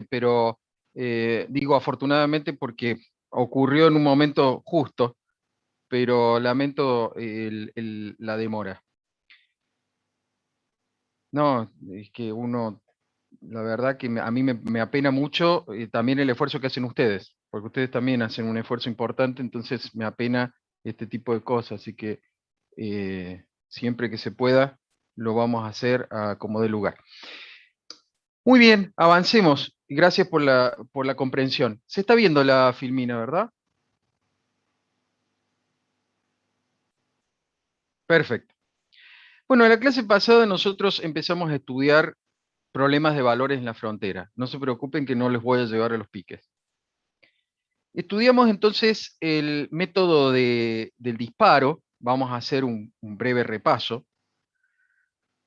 pero digo afortunadamente porque ocurrió en un momento justo, pero lamento la demora. No, es que uno, la verdad que a mí me apena mucho también el esfuerzo que hacen ustedes, porque ustedes también hacen un esfuerzo importante, entonces me apena este tipo de cosas, así que siempre que se pueda lo vamos a hacer como dé lugar. Muy bien, avancemos. Gracias por la comprensión. Se está viendo la filmina, ¿verdad? Perfecto. Bueno, en la clase pasada nosotros empezamos a estudiar problemas de valores en la frontera. No se preocupen que no les voy a llevar a los piques. Estudiamos entonces el método del disparo. Vamos a hacer un breve repaso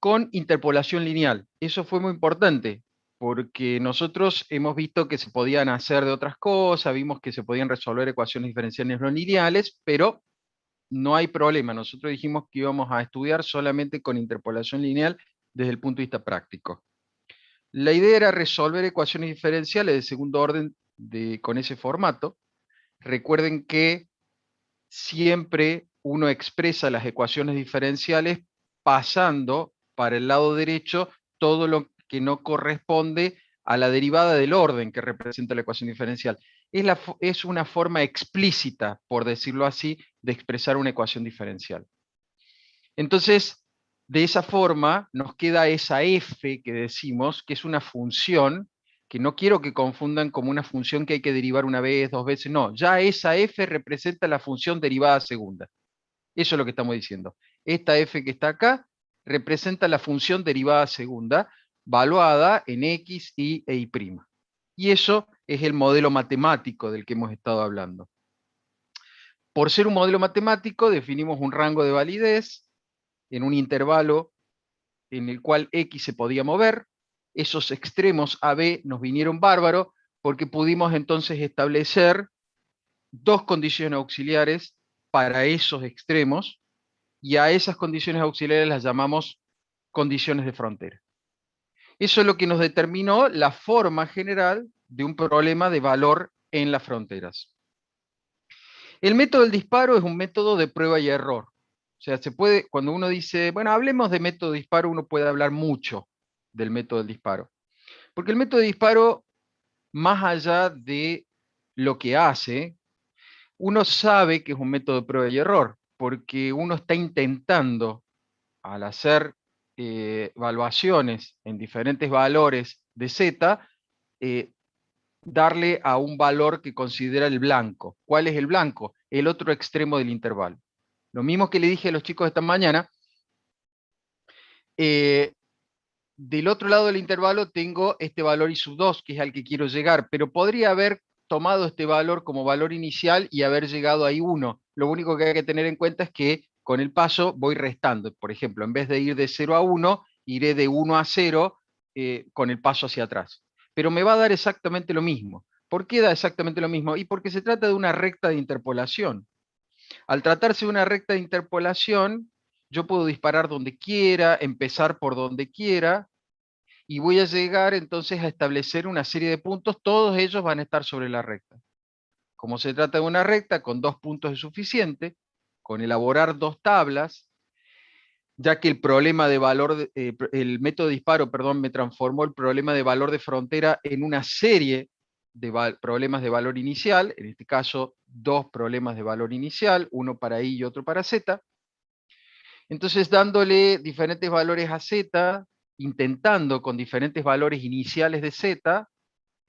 con interpolación lineal. Eso fue muy importante porque nosotros hemos visto que se podían hacer de otras cosas, vimos que se podían resolver ecuaciones diferenciales no lineales, pero no hay problema. Nosotros dijimos que íbamos a estudiar solamente con interpolación lineal desde el punto de vista práctico. La idea era resolver ecuaciones diferenciales de segundo orden con ese formato. Recuerden que siempre uno expresa las ecuaciones diferenciales pasando para el lado derecho todo lo que no corresponde a la derivada del orden que representa la ecuación diferencial. Es una forma explícita, por decirlo así, de expresar una ecuación diferencial. Entonces, de esa forma nos queda esa f que decimos, que es una función, que no quiero que confundan como una función que hay que derivar una vez, dos veces, no, ya esa f representa la función derivada segunda. Eso es lo que estamos diciendo. Esta f que está acá representa la función derivada segunda, valuada en x y e y'. Y eso es el modelo matemático del que hemos estado hablando. Por ser un modelo matemático, definimos un rango de validez en un intervalo en el cual X se podía mover. Esos extremos AB nos vinieron bárbaro porque pudimos entonces establecer dos condiciones auxiliares para esos extremos y a esas condiciones auxiliares las llamamos condiciones de frontera. Eso es lo que nos determinó la forma general de un problema de valor en las fronteras. El método del disparo es un método de prueba y error. O sea, se puede, cuando uno dice, bueno, hablemos de método de disparo, uno puede hablar mucho del método del disparo. Porque el método de disparo, más allá de lo que hace, uno sabe que es un método de prueba y error, porque uno está intentando, al hacer evaluaciones en diferentes valores de Z, eh, darle a un valor que considera el blanco. ¿Cuál es el blanco? El otro extremo del intervalo. Lo mismo que le dije a los chicos esta mañana, eh, del otro lado del intervalo tengo este valor I2, que es al que quiero llegar, pero podría haber tomado este valor como valor inicial y haber llegado a I1. Lo único que hay que tener en cuenta es que con el paso voy restando. Por ejemplo, en vez de ir de 0 a 1, iré de 1 a 0 con el paso hacia atrás. Pero me va a dar exactamente lo mismo. ¿Por qué da exactamente lo mismo? Y porque se trata de una recta de interpolación. Al tratarse de una recta de interpolación, yo puedo disparar donde quiera, empezar por donde quiera, y voy a llegar entonces a establecer una serie de puntos, todos ellos van a estar sobre la recta. Como se trata de una recta, con 2 puntos es suficiente, con elaborar 2 tablas, ya que el problema de valor, el método de disparo, perdón, me transformó el problema de valor de frontera en una serie de problemas de valor inicial, en este caso 2 problemas de valor inicial, uno para I y otro para Z. Entonces, dándole diferentes valores a Z, intentando con diferentes valores iniciales de Z,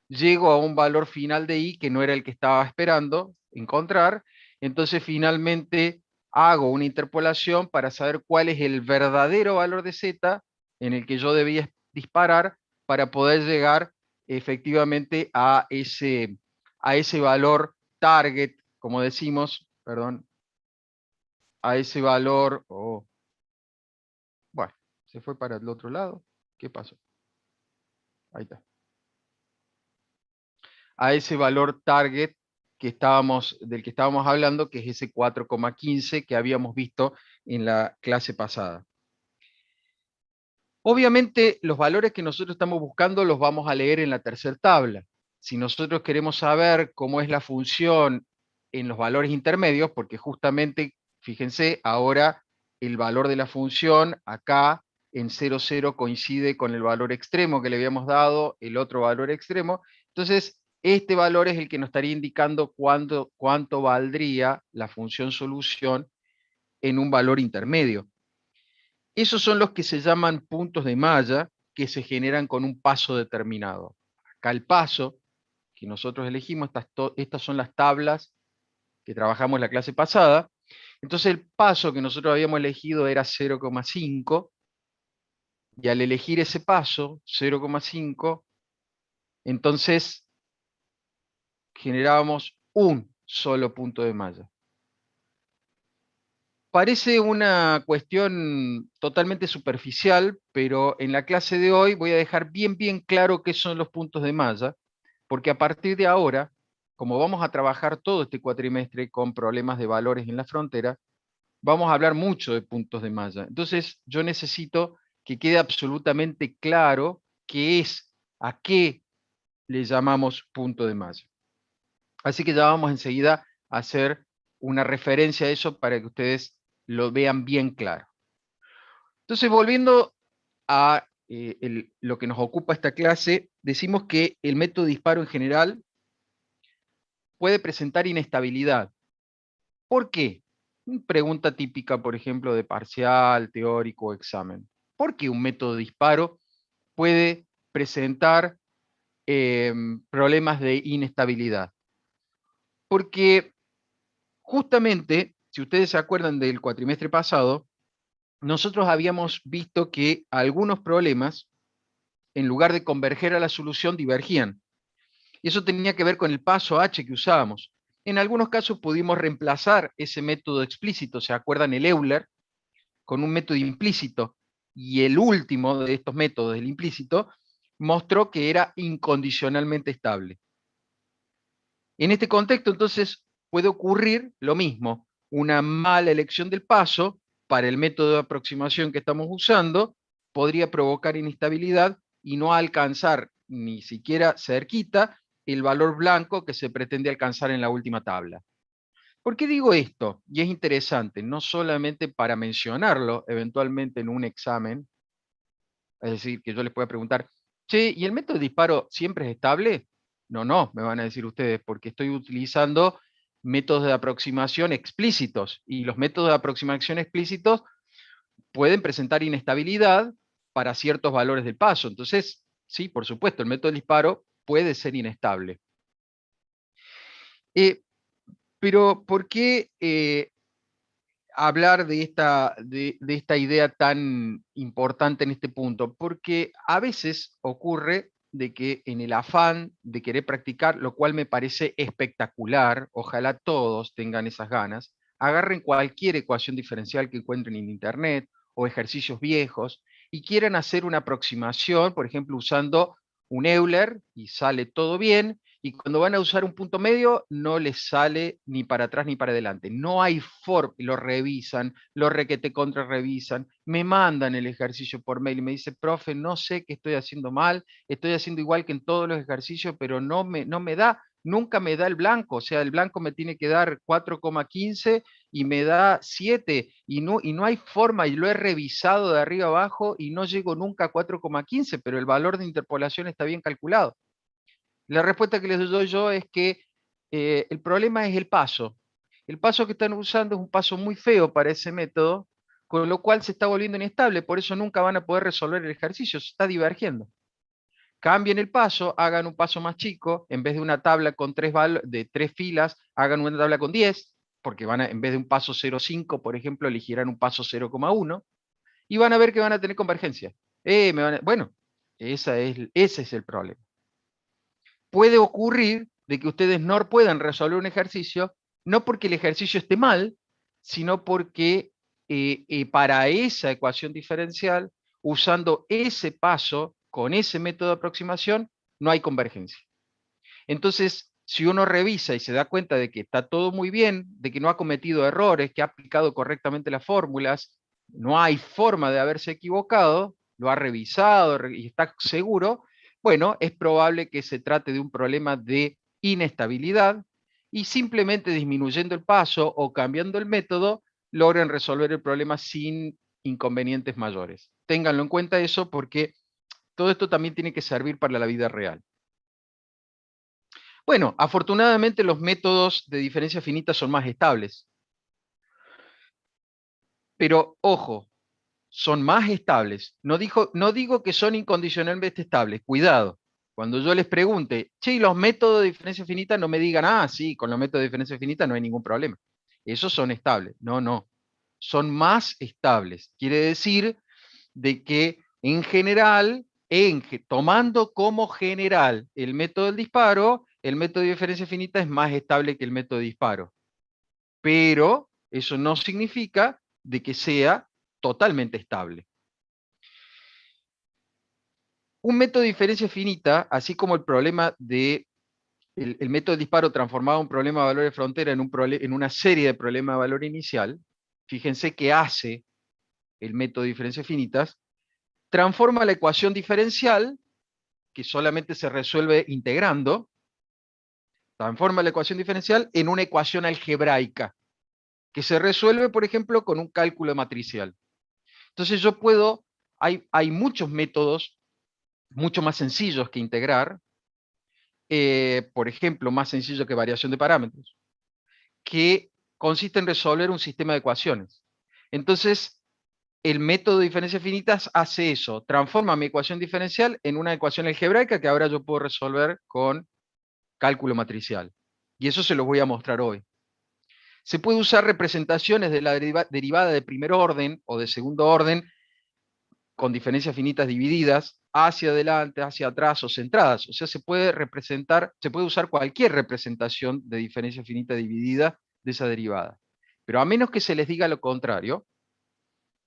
llego a un valor final de I que no era el que estaba esperando encontrar. Entonces, finalmente hago una interpolación para saber cuál es el verdadero valor de Z en el que yo debía disparar para poder llegar efectivamente a ese valor target, como decimos, perdón, a ese valor, bueno, se fue para el otro lado. ¿Qué pasó? Ahí está. A ese valor target del que estábamos hablando, que es ese 4,15 que habíamos visto en la clase pasada. Obviamente, los valores que nosotros estamos buscando los vamos a leer en la tercera tabla. Si nosotros queremos saber cómo es la función en los valores intermedios, porque justamente, fíjense, ahora el valor de la función acá en 0, 0 coincide con el valor extremo que le habíamos dado, el otro valor extremo. Entonces, este valor es el que nos estaría indicando cuánto valdría la función solución en un valor intermedio. Esos son los que se llaman puntos de malla, que se generan con un paso determinado. Acá el paso que nosotros elegimos, estas son las tablas que trabajamos la clase pasada. Entonces el paso que nosotros habíamos elegido era 0,5, y al elegir ese paso, 0,5, entonces generábamos un solo punto de malla. Parece una cuestión totalmente superficial, pero en la clase de hoy voy a dejar bien claro qué son los puntos de malla, porque a partir de ahora, como vamos a trabajar todo este cuatrimestre con problemas de valores en la frontera, vamos a hablar mucho de puntos de malla. Entonces yo necesito que quede absolutamente claro a qué le llamamos punto de malla. Así que ya vamos enseguida a hacer una referencia a eso para que ustedes lo vean bien claro. Entonces, volviendo a lo que nos ocupa esta clase, decimos que el método de disparo en general puede presentar inestabilidad. ¿Por qué? Pregunta típica, por ejemplo, de parcial, teórico o examen. ¿Por qué un método de disparo puede presentar problemas de inestabilidad? Porque justamente, si ustedes se acuerdan del cuatrimestre pasado, nosotros habíamos visto que algunos problemas, en lugar de converger a la solución, divergían. Y eso tenía que ver con el paso H que usábamos. En algunos casos pudimos reemplazar ese método explícito, ¿se acuerdan? El Euler, con un método implícito. Y el último de estos métodos, el implícito, mostró que era incondicionalmente estable. En este contexto, entonces, puede ocurrir lo mismo, una mala elección del paso para el método de aproximación que estamos usando podría provocar inestabilidad y no alcanzar ni siquiera cerquita el valor blanco que se pretende alcanzar en la última tabla. ¿Por qué digo esto? Y es interesante, no solamente para mencionarlo eventualmente en un examen, es decir, que yo les pueda preguntar, che, ¿y el método de disparo siempre es estable? No, me van a decir ustedes, porque estoy utilizando métodos de aproximación explícitos, y los métodos de aproximación explícitos pueden presentar inestabilidad para ciertos valores del paso. Entonces, sí, por supuesto, el método de disparo puede ser inestable. Pero, ¿por qué hablar de esta idea tan importante en este punto? Porque a veces ocurre de que en el afán de querer practicar, lo cual me parece espectacular, ojalá todos tengan esas ganas, agarren cualquier ecuación diferencial que encuentren en internet o ejercicios viejos y quieran hacer una aproximación, por ejemplo, usando un Euler y sale todo bien, y cuando van a usar un punto medio no les sale ni para atrás ni para adelante. No hay forma, lo revisan, lo requete contra revisan, me mandan el ejercicio por mail y me dice, profe, no sé qué estoy haciendo mal, estoy haciendo igual que en todos los ejercicios, pero no me da, nunca me da el blanco, o sea, el blanco me tiene que dar 4,15 y me da 7, y no hay forma, y lo he revisado de arriba abajo y no llego nunca a 4,15, pero el valor de interpolación está bien calculado. La respuesta que les doy yo es que el problema es el paso. El paso que están usando es un paso muy feo para ese método, con lo cual se está volviendo inestable, por eso nunca van a poder resolver el ejercicio, se está divergiendo. Cambien el paso, hagan un paso más chico, en vez de una tabla con de 3 filas, hagan una tabla con 10, porque en vez de un paso 0,5, por ejemplo, elegirán un paso 0,1, y van a ver que van a tener convergencia. Bueno, ese es el problema. Puede ocurrir de que ustedes no puedan resolver un ejercicio, no porque el ejercicio esté mal, sino porque para esa ecuación diferencial, usando ese paso, con ese método de aproximación, no hay convergencia. Entonces, si uno revisa y se da cuenta de que está todo muy bien, de que no ha cometido errores, que ha aplicado correctamente las fórmulas, no hay forma de haberse equivocado, lo ha revisado y está seguro, bueno, es probable que se trate de un problema de inestabilidad y simplemente disminuyendo el paso o cambiando el método, logren resolver el problema sin inconvenientes mayores. Ténganlo en cuenta eso porque todo esto también tiene que servir para la vida real. Bueno, afortunadamente los métodos de diferencia finita son más estables. Pero ojo, son más estables. No digo que son incondicionalmente estables, cuidado. Cuando yo les pregunte, che, ¿y los métodos de diferencia finita? No me digan, ah, sí, con los métodos de diferencia finita no hay ningún problema. Esos son estables. No, no. Son más estables. Quiere decir de que en general, tomando como general el método del disparo, el método de diferencia finita es más estable que el método de disparo. Pero eso no significa de que sea totalmente estable. Un método de diferencia finita, así como el problema de el método de disparo transformaba un problema de valor de frontera en una serie de problemas de valor inicial, fíjense que hace el método de diferencias finitas, transforma la ecuación diferencial, que solamente se resuelve integrando, transforma la ecuación diferencial en una ecuación algebraica, que se resuelve, por ejemplo, con un cálculo matricial. Entonces yo puedo, hay muchos métodos mucho más sencillos que integrar, por ejemplo, más sencillo que variación de parámetros, que consiste en resolver un sistema de ecuaciones. Entonces, el método de diferencias finitas hace eso, transforma mi ecuación diferencial en una ecuación algebraica que ahora yo puedo resolver con cálculo matricial. Y eso se los voy a mostrar hoy. Se puede usar representaciones de la derivada de primer orden o de segundo orden con diferencias finitas divididas hacia adelante, hacia atrás o centradas. O sea, se puede representar, se puede usar cualquier representación de diferencia finita dividida de esa derivada. Pero a menos que se les diga lo contrario,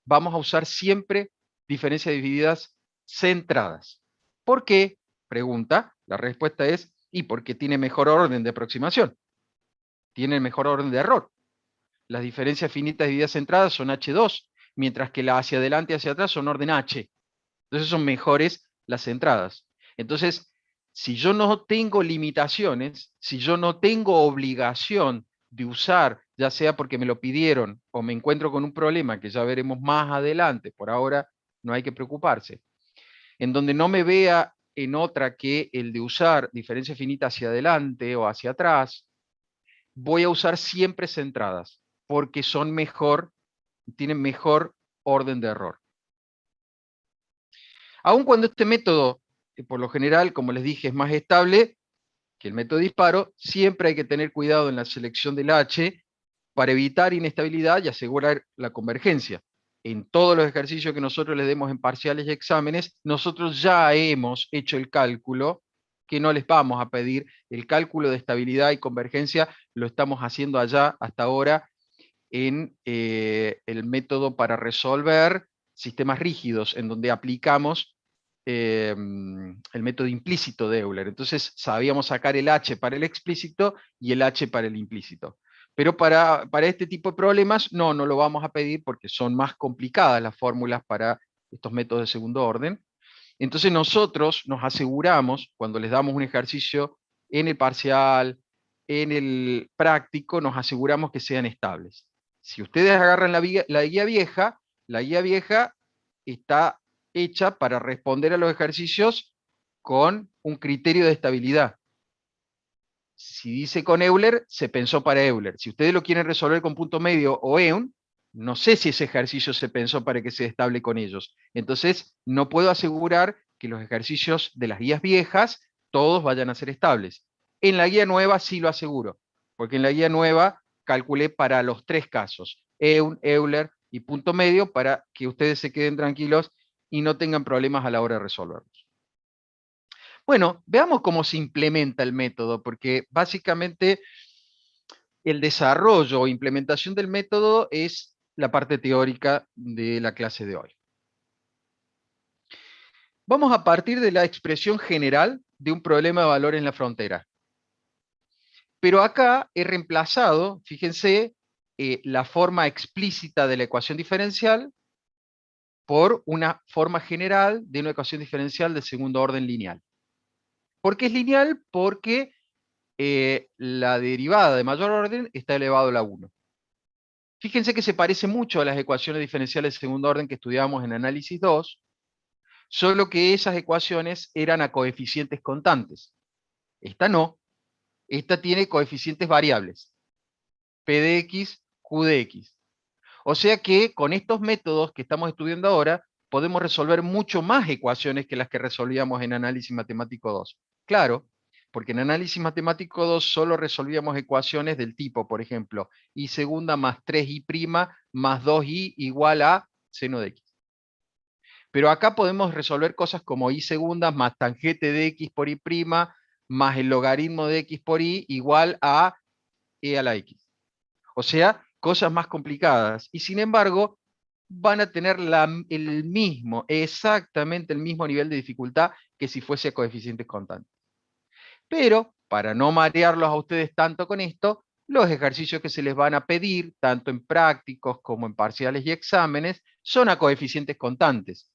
vamos a usar siempre diferencias divididas centradas. ¿Por qué? Pregunta. La respuesta es, y porque tiene mejor orden de aproximación. Tiene mejor orden de error. Las diferencias finitas divididas centradas son H2, mientras que la hacia adelante y hacia atrás son orden H. Entonces son mejores las entradas. Entonces, si yo no tengo limitaciones, si yo no tengo obligación de usar, ya sea porque me lo pidieron o me encuentro con un problema que ya veremos más adelante, por ahora no hay que preocuparse, en donde no me vea en otra que el de usar diferencia finita hacia adelante o hacia atrás, voy a usar siempre centradas, porque son mejor, tienen mejor orden de error. Aun cuando este método, por lo general, como les dije, es más estable que el método de disparo, siempre hay que tener cuidado en la selección del H para evitar inestabilidad y asegurar la convergencia. En todos los ejercicios que nosotros les demos en parciales y exámenes, nosotros ya hemos hecho el cálculo, que no les vamos a pedir, el cálculo de estabilidad y convergencia lo estamos haciendo allá hasta ahora en el método para resolver sistemas rígidos, en donde aplicamos el método implícito de Euler. Entonces sabíamos sacar el H para el explícito y el H para el implícito. Pero para este tipo de problemas no lo vamos a pedir porque son más complicadas las fórmulas para estos métodos de segundo orden. Entonces nosotros nos aseguramos, cuando les damos un ejercicio en el parcial, en el práctico, nos aseguramos que sean estables. Si ustedes agarran la guía vieja está hecha para responder a los ejercicios con un criterio de estabilidad. Si dice con Euler, se pensó para Euler. Si ustedes lo quieren resolver con punto medio o EUN, no sé si ese ejercicio se pensó para que sea estable con ellos. Entonces, no puedo asegurar que los ejercicios de las guías viejas todos vayan a ser estables. En la guía nueva sí lo aseguro, porque en la guía nueva calculé para los tres casos, EUN, Euler y punto medio, para que ustedes se queden tranquilos y no tengan problemas a la hora de resolverlos. Bueno, veamos cómo se implementa el método, porque básicamente el desarrollo o implementación del método es la parte teórica de la clase de hoy. Vamos a partir de la expresión general de un problema de valor en la frontera. Pero acá he reemplazado, fíjense, la forma explícita de la ecuación diferencial por una forma general de una ecuación diferencial de segundo orden lineal. ¿Por qué es lineal? Porque la derivada de mayor orden está elevado a la 1. Fíjense que se parece mucho a las ecuaciones diferenciales de segundo orden que estudiábamos en análisis 2, solo que esas ecuaciones eran a coeficientes constantes. Esta no, esta tiene coeficientes variables, P de X, Q de X. O sea que con estos métodos que estamos estudiando ahora, podemos resolver mucho más ecuaciones que las que resolvíamos en análisis matemático 2. Claro, porque en análisis matemático 2 solo resolvíamos ecuaciones del tipo, por ejemplo, y segunda más 3y' más 2y igual a seno de x. Pero acá podemos resolver cosas como y segundas más tangente de x por y' más el logaritmo de x por y igual a e a la x. O sea, cosas más complicadas. Y sin embargo, van a tener exactamente el mismo nivel de dificultad que si fuese coeficientes constantes. Pero, para no marearlos a ustedes tanto con esto, los ejercicios que se les van a pedir, tanto en prácticos como en parciales y exámenes, son a coeficientes constantes.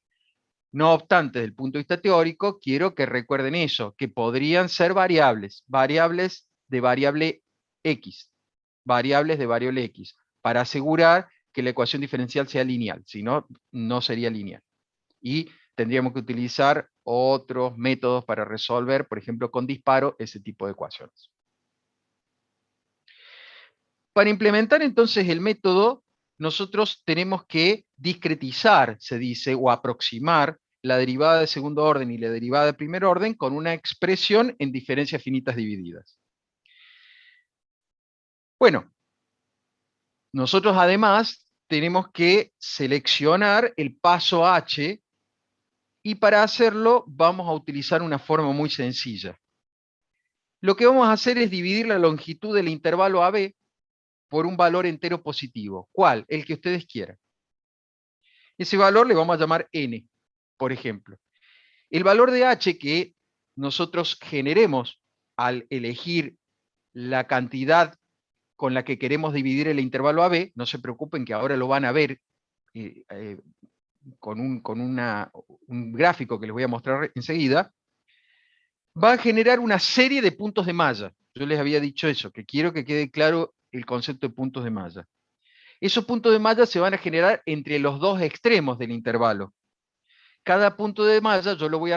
No obstante, desde el punto de vista teórico, quiero que recuerden eso, que podrían ser variables de variable X, variables de variable X, para asegurar que la ecuación diferencial sea lineal, si no, no sería lineal. Y tendríamos que utilizar otros métodos para resolver, por ejemplo, con disparo, ese tipo de ecuaciones. Para implementar entonces el método, nosotros tenemos que discretizar, se dice, o aproximar la derivada de segundo orden y la derivada de primer orden con una expresión en diferencias finitas divididas. Bueno, nosotros además tenemos que seleccionar el paso h, y para hacerlo vamos a utilizar una forma muy sencilla. Lo que vamos a hacer es dividir la longitud del intervalo AB por un valor entero positivo. ¿Cuál? El que ustedes quieran. Ese valor le vamos a llamar n, por ejemplo. El valor de h que nosotros generemos al elegir la cantidad con la que queremos dividir el intervalo AB, no se preocupen que ahora lo van a ver eh, eh, con un gráfico que les voy a mostrar enseguida, va a generar una serie de puntos de malla. Yo les había dicho eso, que quiero que quede claro el concepto de puntos de malla. Esos puntos de malla se van a generar entre los dos extremos del intervalo. Cada punto de malla yo lo voy a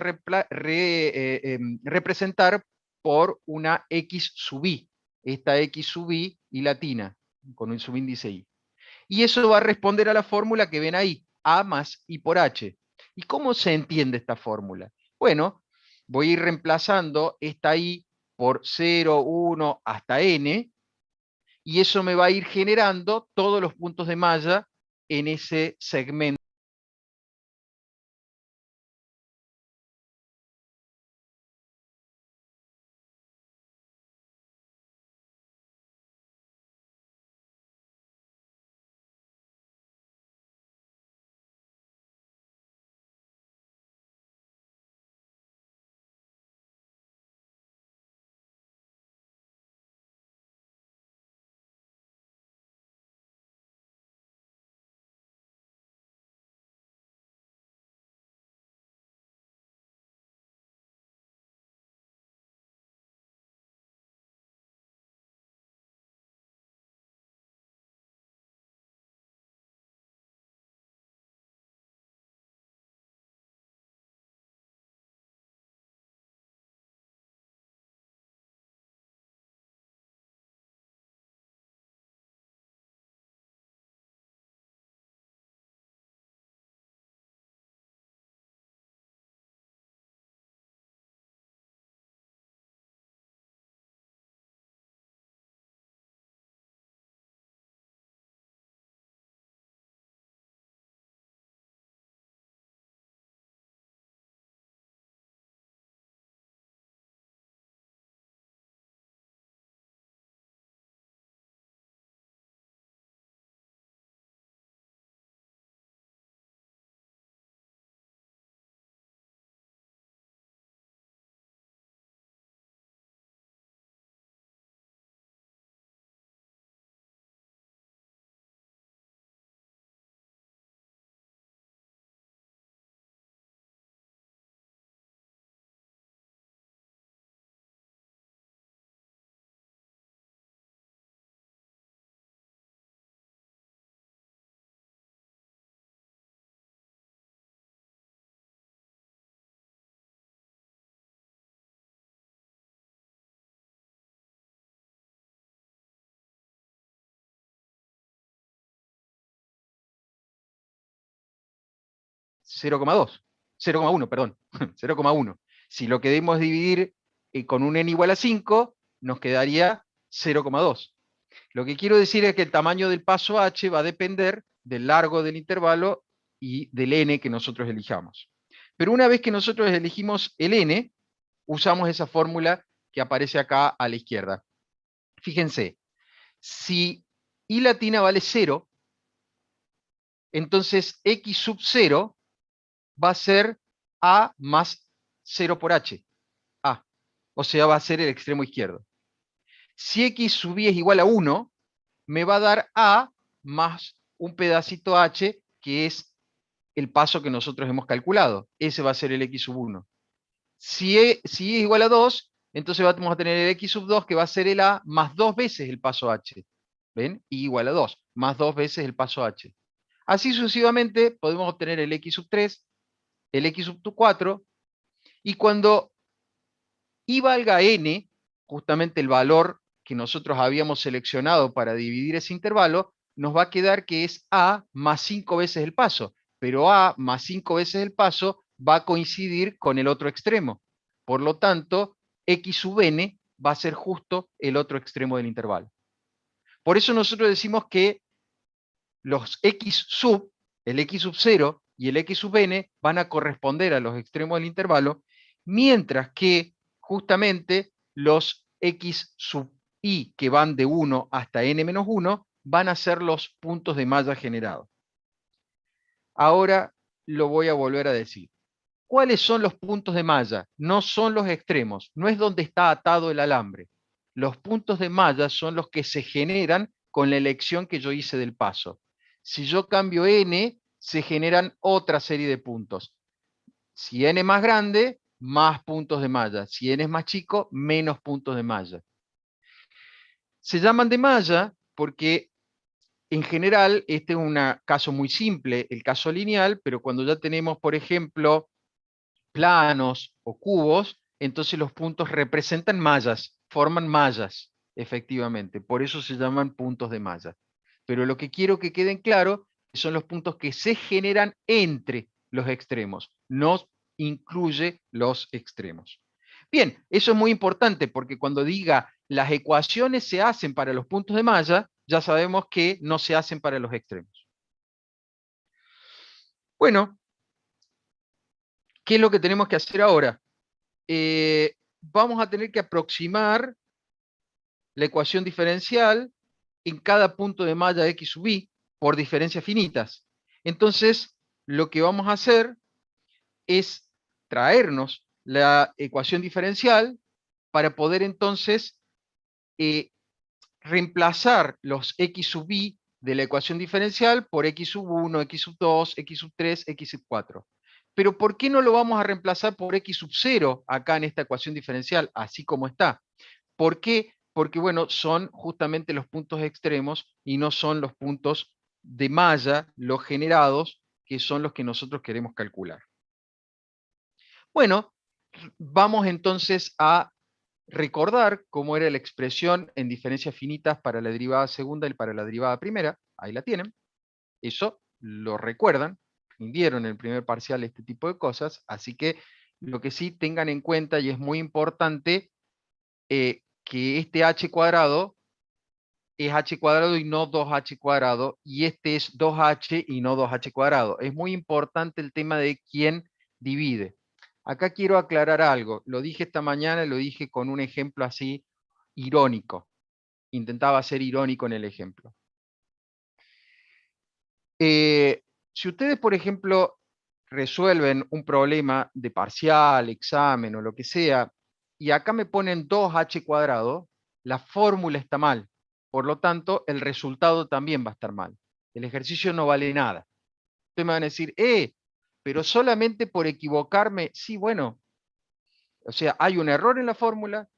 representar por una x sub i. Esta x sub i y latina, con un subíndice i. Y eso va a responder a la fórmula que ven ahí, a más i por h. ¿Y cómo se entiende esta fórmula? Bueno, voy a ir reemplazando esta i por 0, 1 hasta n, y eso me va a ir generando todos los puntos de malla en ese segmento. 0,2, 0,1, perdón, 0,1. Si lo queremos dividir con un n igual a 5, nos quedaría 0,2. Lo que quiero decir es que el tamaño del paso h va a depender del largo del intervalo y del n que nosotros elijamos. Pero una vez que nosotros elegimos el n, usamos esa fórmula que aparece acá a la izquierda. Fíjense, si i latina vale 0, entonces x sub 0 va a ser a más 0 por h, a, o sea, va a ser el extremo izquierdo. Si x sub i es igual a 1, me va a dar a más un pedacito h, que es el paso que nosotros hemos calculado. Ese va a ser el x sub 1. Si i es igual a 2, entonces vamos a tener el x sub 2, que va a ser el a más 2 veces el paso h. ¿Ven? I igual a 2, más 2 veces el paso h. Así sucesivamente podemos obtener el x sub 3, el x sub 4, y cuando i valga n, justamente el valor que nosotros habíamos seleccionado para dividir ese intervalo, nos va a quedar que es a más 5 veces el paso, pero a más 5 veces el paso va a coincidir con el otro extremo. Por lo tanto, x sub n va a ser justo el otro extremo del intervalo. Por eso nosotros decimos que los x sub, el x sub 0 y el x sub n van a corresponder a los extremos del intervalo, mientras que justamente los x sub i, que van de 1 hasta n-1, van a ser los puntos de malla generados. Ahora lo voy a volver a decir. ¿Cuáles son los puntos de malla? No son los extremos, no es donde está atado el alambre. Los puntos de malla son los que se generan con la elección que yo hice del paso. Si yo cambio n, se generan otra serie de puntos. Si n es más grande, más puntos de malla. Si n es más chico, menos puntos de malla. Se llaman de malla porque en general este es un caso muy simple, el caso lineal, pero cuando ya tenemos, por ejemplo, planos o cubos, entonces los puntos representan mallas, forman mallas, efectivamente. Por eso se llaman puntos de malla. Pero lo que quiero que queden claro son los puntos que se generan entre los extremos, no incluye los extremos. Bien, eso es muy importante porque cuando diga las ecuaciones se hacen para los puntos de malla, ya sabemos que no se hacen para los extremos. Bueno, ¿qué es lo que tenemos que hacer ahora? Vamos a tener que aproximar la ecuación diferencial en cada punto de malla x sub i por diferencias finitas. Entonces, lo que vamos a hacer es traernos la ecuación diferencial para poder entonces reemplazar los x sub i de la ecuación diferencial por x sub 1, x sub 2, x sub 3, x sub 4. Pero ¿por qué no lo vamos a reemplazar por x sub 0 acá en esta ecuación diferencial, así como está? ¿Por qué? Porque, bueno, son justamente los puntos extremos y no son los puntos de malla, los generados, que son los que nosotros queremos calcular. Bueno, vamos entonces a recordar cómo era la expresión en diferencias finitas para la derivada segunda y para la derivada primera. Ahí la tienen. Eso lo recuerdan. Rindieron en el primer parcial este tipo de cosas. Así que lo que sí tengan en cuenta, y es muy importante, que este h cuadrado es h cuadrado y no 2h cuadrado, y este es 2h y no 2h cuadrado. Es muy importante el tema de quién divide. Acá quiero aclarar algo. Lo dije esta mañana, lo dije con un ejemplo así irónico. Intentaba ser irónico en el ejemplo. Si ustedes, por ejemplo, resuelven un problema de parcial, examen o lo que sea, y acá me ponen 2h cuadrado, la fórmula está mal. Por lo tanto, el resultado también va a estar mal. El ejercicio no vale nada. Ustedes me van a decir, pero solamente por equivocarme, sí, bueno, o sea, hay un error en la fórmula,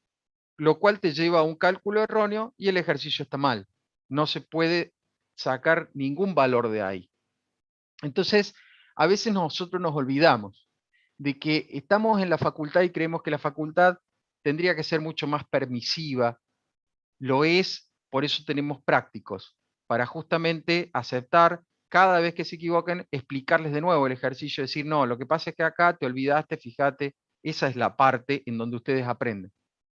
lo cual te lleva a un cálculo erróneo y el ejercicio está mal. No se puede sacar ningún valor de ahí. Entonces, a veces nosotros nos olvidamos de que estamos en la facultad y creemos que la facultad tendría que ser mucho más permisiva. Lo es, por eso tenemos prácticos, para justamente aceptar cada vez que se equivoquen, explicarles de nuevo el ejercicio, decir, no, lo que pasa es que acá te olvidaste, fíjate, esa es la parte en donde ustedes aprenden.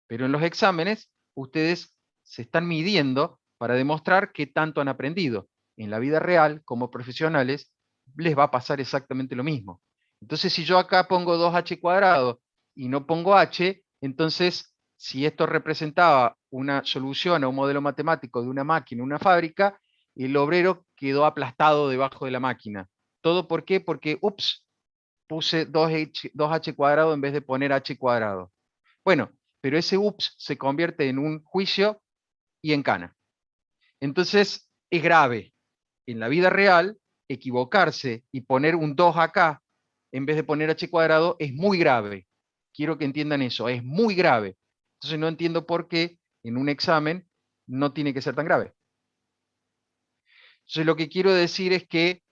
Pero en los exámenes, ustedes se están midiendo para demostrar qué tanto han aprendido. En la vida real, como profesionales, les va a pasar exactamente lo mismo. Entonces, si yo acá pongo 2h² y no pongo h, entonces, si esto representaba una solución a un modelo matemático de una máquina, una fábrica, el obrero quedó aplastado debajo de la máquina. ¿Todo por qué? Porque, ups, puse 2h² en vez de poner h². Bueno, pero ese ups se convierte en un juicio y en cana. Entonces, es grave. En la vida real, equivocarse y poner un 2 acá en vez de poner h² es muy grave. Quiero que entiendan eso, es muy grave. Entonces no entiendo por qué en un examen no tiene que ser tan grave. Entonces lo que quiero decir es que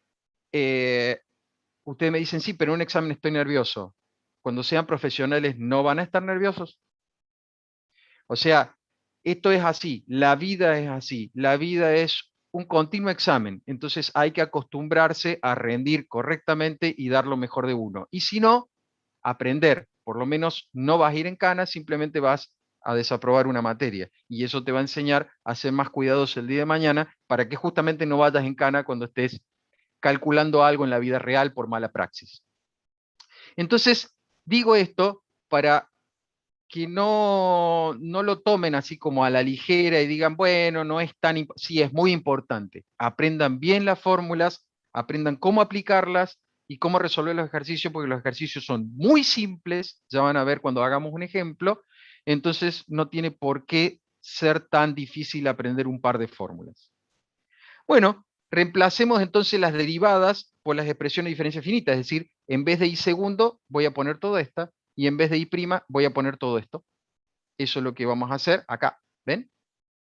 ustedes me dicen, sí, pero en un examen estoy nervioso. Cuando sean profesionales, ¿no van a estar nerviosos? O sea, esto es así, la vida es así, la vida es un continuo examen, entonces hay que acostumbrarse a rendir correctamente y dar lo mejor de uno. Y si no, aprender, por lo menos no vas a ir en cana, simplemente vas a desaprobar una materia. Y eso te va a enseñar a ser más cuidadoso el día de mañana para que justamente no vayas en cana cuando estés calculando algo en la vida real por mala praxis. Entonces, digo esto para que no lo tomen así como a la ligera y digan, bueno, no es tan sí, es muy importante. Aprendan bien las fórmulas, aprendan cómo aplicarlas y cómo resolver los ejercicios, porque los ejercicios son muy simples, ya van a ver cuando hagamos un ejemplo, entonces no tiene por qué ser tan difícil aprender un par de fórmulas. Bueno, reemplacemos entonces las derivadas por las expresiones de diferencia finita, es decir, en vez de y segundo voy a poner toda esta, y en vez de y prima voy a poner todo esto. Eso es lo que vamos a hacer acá. ¿Ven?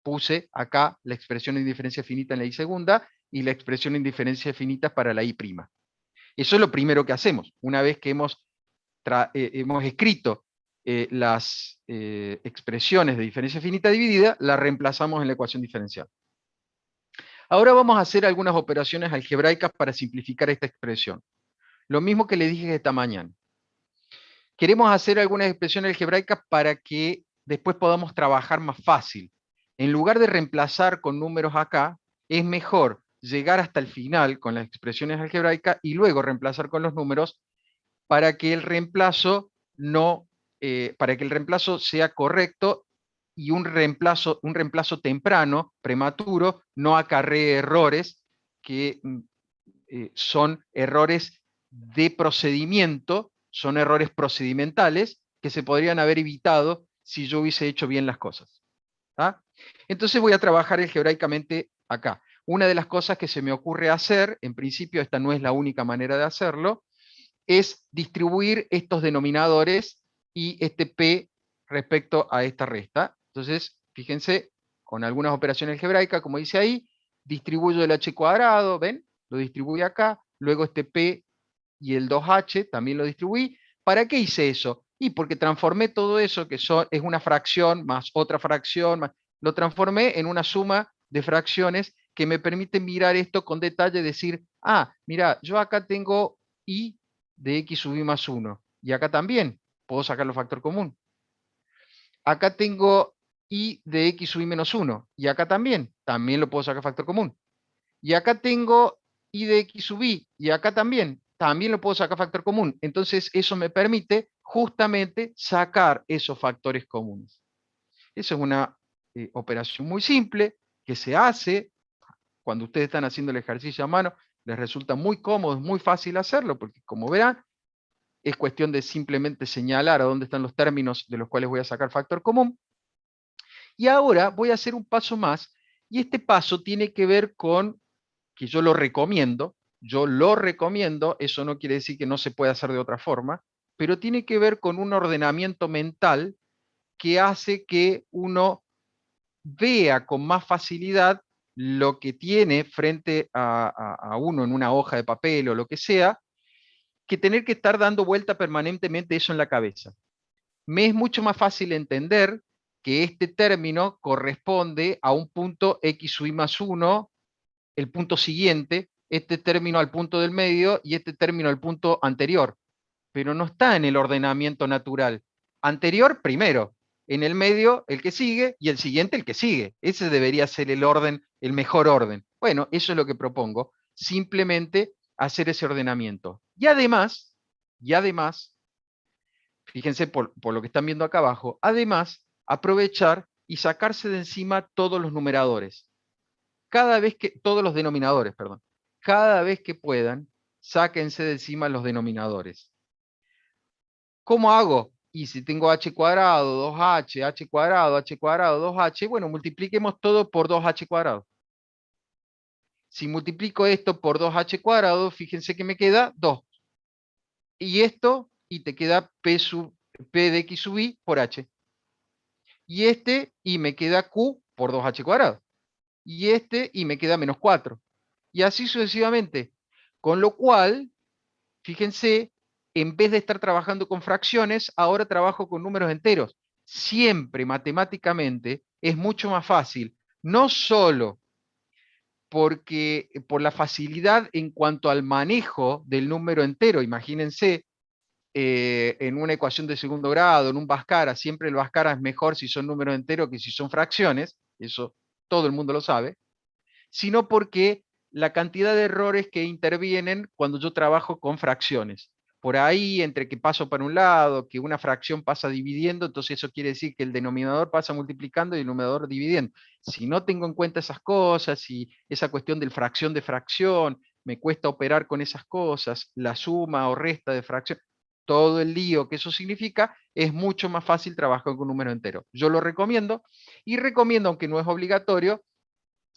Puse acá la expresión de indiferencia finita en la y segunda y la expresión de indiferencia finita para la y prima. Eso es lo primero que hacemos. Una vez que hemos escrito las expresiones de diferencia finita dividida, la reemplazamos en la ecuación diferencial. Ahora vamos a hacer algunas operaciones algebraicas para simplificar esta expresión. Lo mismo que le dije esta mañana. Queremos hacer algunas expresiones algebraicas para que después podamos trabajar más fácil. En lugar de reemplazar con números acá, es mejor llegar hasta el final con las expresiones algebraicas y luego reemplazar con los números para que el reemplazo sea correcto y un reemplazo temprano, prematuro, no acarree errores que son errores de procedimiento, son errores procedimentales que se podrían haber evitado si yo hubiese hecho bien las cosas. ¿Ah? Entonces voy a trabajar algebraicamente acá. Una de las cosas que se me ocurre hacer, en principio esta no es la única manera de hacerlo, es distribuir estos denominadores y este P respecto a esta resta. Entonces, fíjense, con algunas operaciones algebraicas, como dice ahí, distribuyo el h², ¿ven? Lo distribuí acá, luego este P y el 2h también lo distribuí. ¿Para qué hice eso? Y porque transformé todo eso, que es una fracción más otra fracción, lo transformé en una suma de fracciones que me permiten mirar esto con detalle y decir, ah, mira, yo acá tengo y de x sub i más 1. Y acá también puedo sacarlo factor común. Acá tengo y de x sub i menos 1. Y acá también lo puedo sacar factor común. Y acá tengo y de x sub i. Y acá también lo puedo sacar factor común. Entonces eso me permite justamente sacar esos factores comunes. Esa es una operación muy simple que se hace cuando ustedes están haciendo el ejercicio a mano. Les resulta muy cómodo, es muy fácil hacerlo, porque como verán, es cuestión de simplemente señalar a dónde están los términos de los cuales voy a sacar factor común. Y ahora voy a hacer un paso más, y este paso tiene que ver con que yo lo recomiendo, eso no quiere decir que no se pueda hacer de otra forma, pero tiene que ver con un ordenamiento mental que hace que uno vea con más facilidad lo que tiene frente a uno en una hoja de papel o lo que sea, que tener que estar dando vuelta permanentemente eso en la cabeza. Me es mucho más fácil entender que este término corresponde a un punto x sub i más 1, el punto siguiente, este término al punto del medio y este término al punto anterior, pero no está en el ordenamiento natural. Anterior primero, en el medio el que sigue y el siguiente el que sigue. Ese debería ser el orden, el mejor orden. Bueno, eso es lo que propongo, simplemente hacer ese ordenamiento. Y además, fíjense por lo que están viendo acá abajo, además, aprovechar y sacarse de encima todos los numeradores. Cada vez que, todos los denominadores, perdón. Cada vez que puedan, sáquense de encima los denominadores. ¿Cómo hago? Y si tengo h cuadrado, 2h, h cuadrado, 2h, bueno, multipliquemos todo por 2h cuadrado. Si multiplico esto por 2h cuadrado, fíjense que me queda 2. Y esto, y te queda p de x sub i por h. Y este, y me queda q por 2h cuadrado. Y este, y me queda menos 4. Y así sucesivamente. Con lo cual, fíjense, en vez de estar trabajando con fracciones, ahora trabajo con números enteros. Siempre matemáticamente es mucho más fácil, no solo porque por la facilidad en cuanto al manejo del número entero. Imagínense, en una ecuación de segundo grado, en un Bhaskara, siempre el Bhaskara es mejor si son números enteros que si son fracciones, eso todo el mundo lo sabe, sino porque la cantidad de errores que intervienen cuando yo trabajo con fracciones. Por ahí, entre que paso para un lado, que una fracción pasa dividiendo, entonces eso quiere decir que el denominador pasa multiplicando y el numerador dividiendo. Si no tengo en cuenta esas cosas y esa cuestión del fracción de fracción, me cuesta operar con esas cosas, la suma o resta de fracción, todo el lío que eso significa, es mucho más fácil trabajar con un número entero. Yo lo recomiendo y recomiendo, aunque no es obligatorio,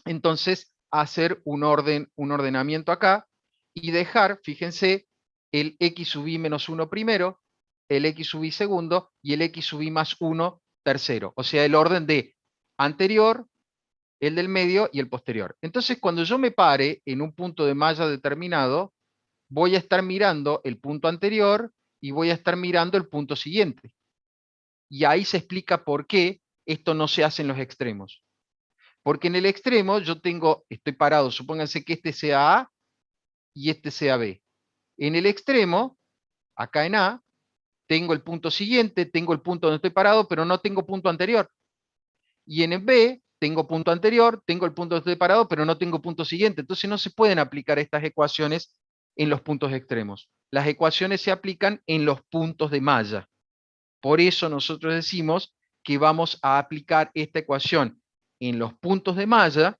entonces hacer un ordenamiento acá y dejar, fíjense, el x sub i menos 1 primero, el x sub i segundo y el x sub i más 1 tercero. O sea, el orden de anterior, el del medio y el posterior. Entonces, cuando yo me pare en un punto de malla determinado, voy a estar mirando el punto anterior y voy a estar mirando el punto siguiente. Y ahí se explica por qué esto no se hace en los extremos. Porque en el extremo yo estoy parado, supónganse que este sea A y este sea B. En el extremo, acá en A, tengo el punto siguiente, tengo el punto donde estoy parado, pero no tengo punto anterior. Y en el B, tengo punto anterior, tengo el punto donde estoy parado, pero no tengo punto siguiente. Entonces no se pueden aplicar estas ecuaciones en los puntos extremos. Las ecuaciones se aplican en los puntos de malla. Por eso nosotros decimos que vamos a aplicar esta ecuación en los puntos de malla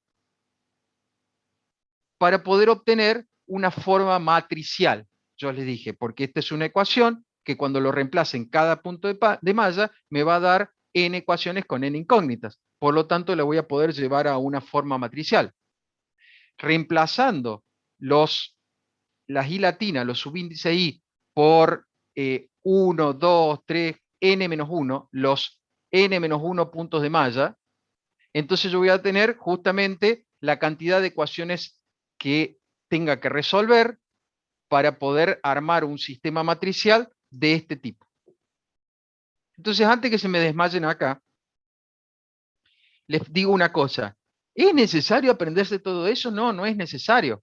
para poder obtener una forma matricial. Yo les dije, porque esta es una ecuación que cuando lo reemplace en cada punto de malla me va a dar n ecuaciones con n incógnitas. Por lo tanto, la voy a poder llevar a una forma matricial. Reemplazando las i latinas, los subíndices i, por 1, 2, 3, n-1, los n-1 puntos de malla, entonces yo voy a tener justamente la cantidad de ecuaciones que tenga que resolver para poder armar un sistema matricial de este tipo. Entonces, antes que se me desmayen acá, les digo una cosa. ¿Es necesario aprenderse todo eso? No, no es necesario.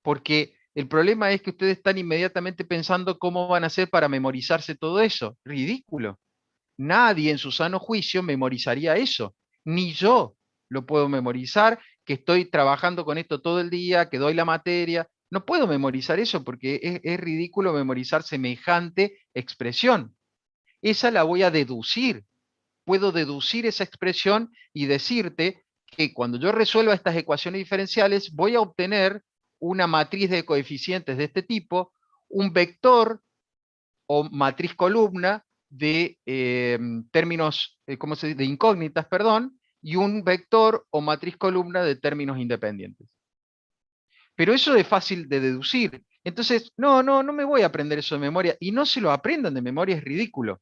Porque el problema es que ustedes están inmediatamente pensando cómo van a hacer para memorizarse todo eso. Ridículo. Nadie en su sano juicio memorizaría eso. Ni yo lo puedo memorizar, que estoy trabajando con esto todo el día, que doy la materia. No puedo memorizar eso porque es ridículo memorizar semejante expresión. Esa la voy a deducir. Puedo deducir esa expresión y decirte que cuando yo resuelva estas ecuaciones diferenciales voy a obtener una matriz de coeficientes de este tipo, un vector o matriz columna de términos, ¿cómo se dice? De incógnitas, perdón, y un vector o matriz columna de términos independientes. Pero eso es fácil de deducir. Entonces, no me voy a aprender eso de memoria. Y no se lo aprendan de memoria, es ridículo.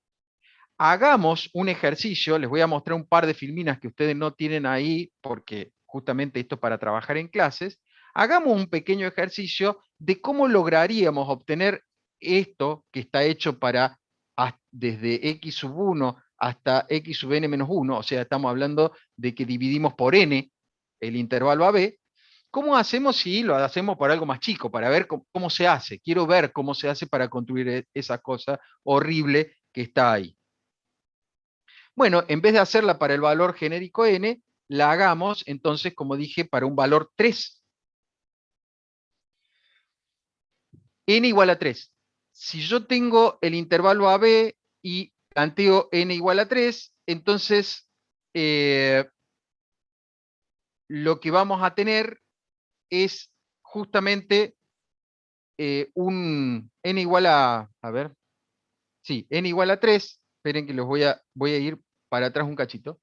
Hagamos un ejercicio, les voy a mostrar un par de filminas que ustedes no tienen ahí, porque justamente esto es para trabajar en clases. Hagamos un pequeño ejercicio de cómo lograríamos obtener esto que está hecho para desde x sub 1 hasta x sub n menos 1, o sea, estamos hablando de que dividimos por n el intervalo AB, ¿Cómo hacemos si lo hacemos por algo más chico? Para ver cómo se hace. Quiero ver cómo se hace para construir esa cosa horrible que está ahí. Bueno, en vez de hacerla para el valor genérico n, la hagamos entonces, como dije, para un valor 3. N igual a 3. Si yo tengo el intervalo AB y planteo n igual a 3, entonces eh, lo que vamos a tener es justamente un n igual a ver, sí, n igual a 3. Esperen que voy a ir para atrás un cachito.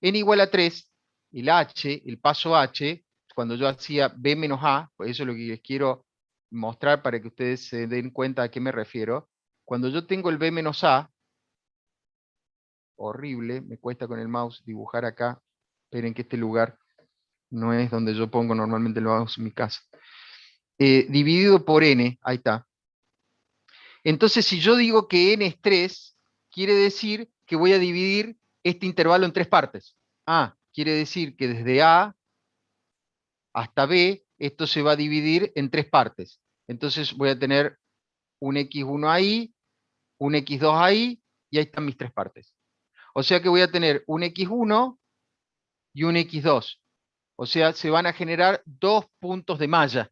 N igual a 3, el h, el paso h, cuando yo hacía b menos a, pues eso es lo que les quiero mostrar para que ustedes se den cuenta a qué me refiero. Cuando yo tengo el b menos a, horrible, me cuesta con el mouse dibujar acá. Esperen que este lugar no es donde yo pongo normalmente el mouse en mi casa. Dividido por n, ahí está. Entonces, si yo digo que n es 3, quiere decir que voy a dividir este intervalo en 3 partes. Quiere decir que desde A hasta B, esto se va a dividir en 3 partes. Entonces voy a tener un x1 ahí, un x2 ahí, y ahí están mis 3 partes. O sea que voy a tener un x1 y un x2. O sea, se van a generar 2 puntos de malla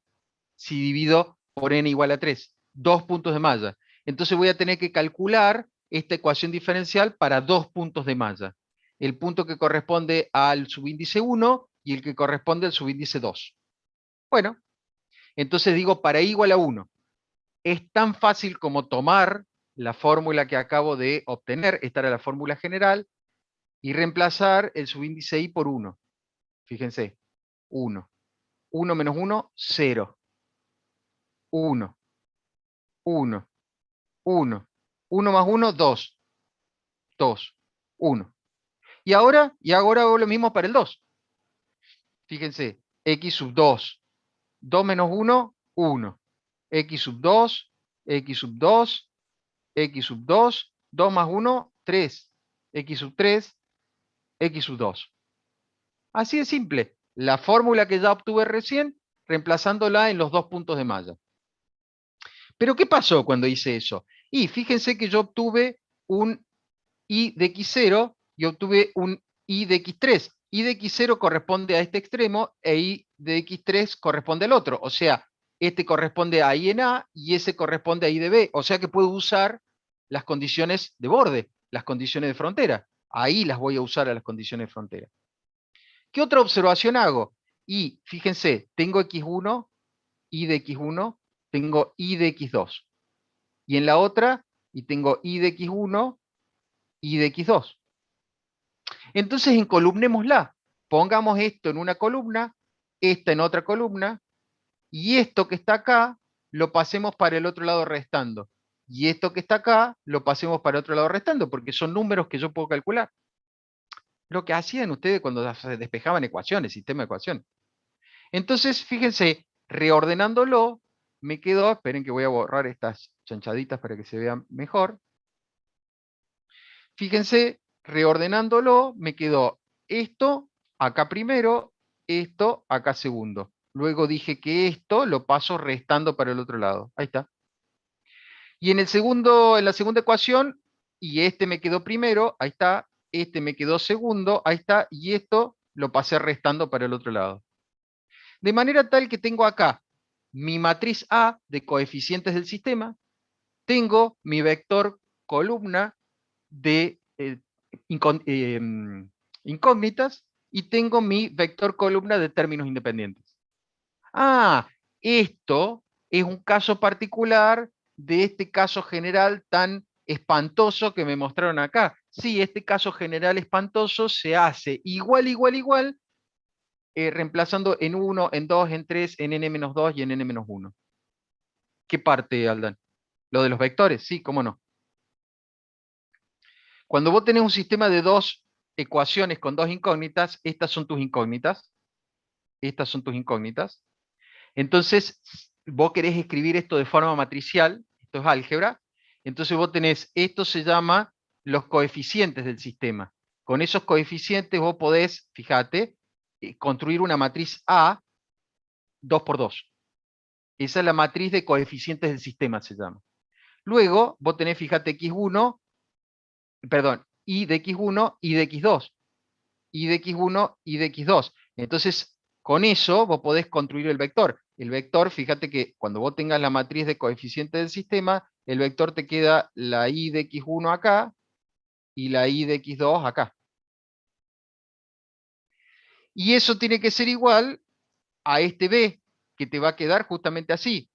si divido por n igual a 3. 2 puntos de malla. Entonces voy a tener que calcular esta ecuación diferencial para 2 puntos de malla. El punto que corresponde al subíndice 1 y el que corresponde al subíndice 2. Bueno, entonces digo para i igual a 1. Es tan fácil como tomar la fórmula que acabo de obtener, esta era la fórmula general, y reemplazar el subíndice i por 1. Fíjense, 1. 1 menos 1, 0. 1, 1, 1. 1 más 1, 2. 2, 1. Y ahora hago lo mismo para el 2. Fíjense, x sub 2. 2 menos 1, 1. X sub 2, x sub 2, x sub 2, 2 más 1, 3. X sub 3, x sub 2. Así de simple. La fórmula que ya obtuve recién, reemplazándola en los 2 puntos de malla. Pero ¿qué pasó cuando hice eso? Y fíjense que yo obtuve un i de x0 y obtuve un i de x3. I de x0 corresponde a este extremo e i de x3 corresponde al otro. O sea, este corresponde a i en A y ese corresponde a i de B. O sea que puedo usar las condiciones de borde, las condiciones de frontera. Ahí las voy a usar a las condiciones de frontera. ¿Qué otra observación hago? Y fíjense, tengo x1, i de x1, tengo i de x2. Y en la otra, y tengo i de x1, i de x2. Entonces encolumnémosla. Pongamos esto en una columna, esta en otra columna, y esto que está acá lo pasemos para el otro lado restando. Y esto que está acá lo pasemos para el otro lado restando, porque son números que yo puedo calcular. Lo que hacían ustedes cuando despejaban ecuaciones, sistema de ecuaciones. Entonces, fíjense, reordenándolo, me quedó, esperen que voy a borrar estas chanchaditas para que se vean mejor. Fíjense, reordenándolo, me quedó esto acá primero, esto acá segundo. Luego dije que esto lo paso restando para el otro lado. Ahí está. Y en la segunda ecuación, y este me quedó primero, ahí está, este me quedó segundo, ahí está, y esto lo pasé restando para el otro lado. De manera tal que tengo acá mi matriz A de coeficientes del sistema, tengo mi vector columna de incógnitas y tengo mi vector columna de términos independientes. Esto es un caso particular de este caso general tan espantoso que me mostraron acá. Sí, este caso general espantoso se hace igual, igual, igual, reemplazando en 1, en 2, en 3, en n-2 y en n-1. ¿Qué parte, Aldan? ¿Lo de los vectores? Sí, cómo no. Cuando vos tenés un sistema de dos ecuaciones con dos incógnitas, estas son tus incógnitas. Estas son tus incógnitas. Entonces, vos querés escribir esto de forma matricial, esto es álgebra, entonces vos tenés, esto se llama los coeficientes del sistema. Con esos coeficientes vos podés, fíjate, construir una matriz A 2 por 2. Esa es la matriz de coeficientes del sistema, se llama. Luego, vos tenés, fíjate, x1, perdón, y de x1 y de x2, y de x1 y de x2. Entonces, con eso vos podés construir el vector. El vector, fíjate que cuando vos tengas la matriz de coeficientes del sistema, el vector te queda la y de x1 acá y la y de x2 acá. Y eso tiene que ser igual a este b, que te va a quedar justamente así.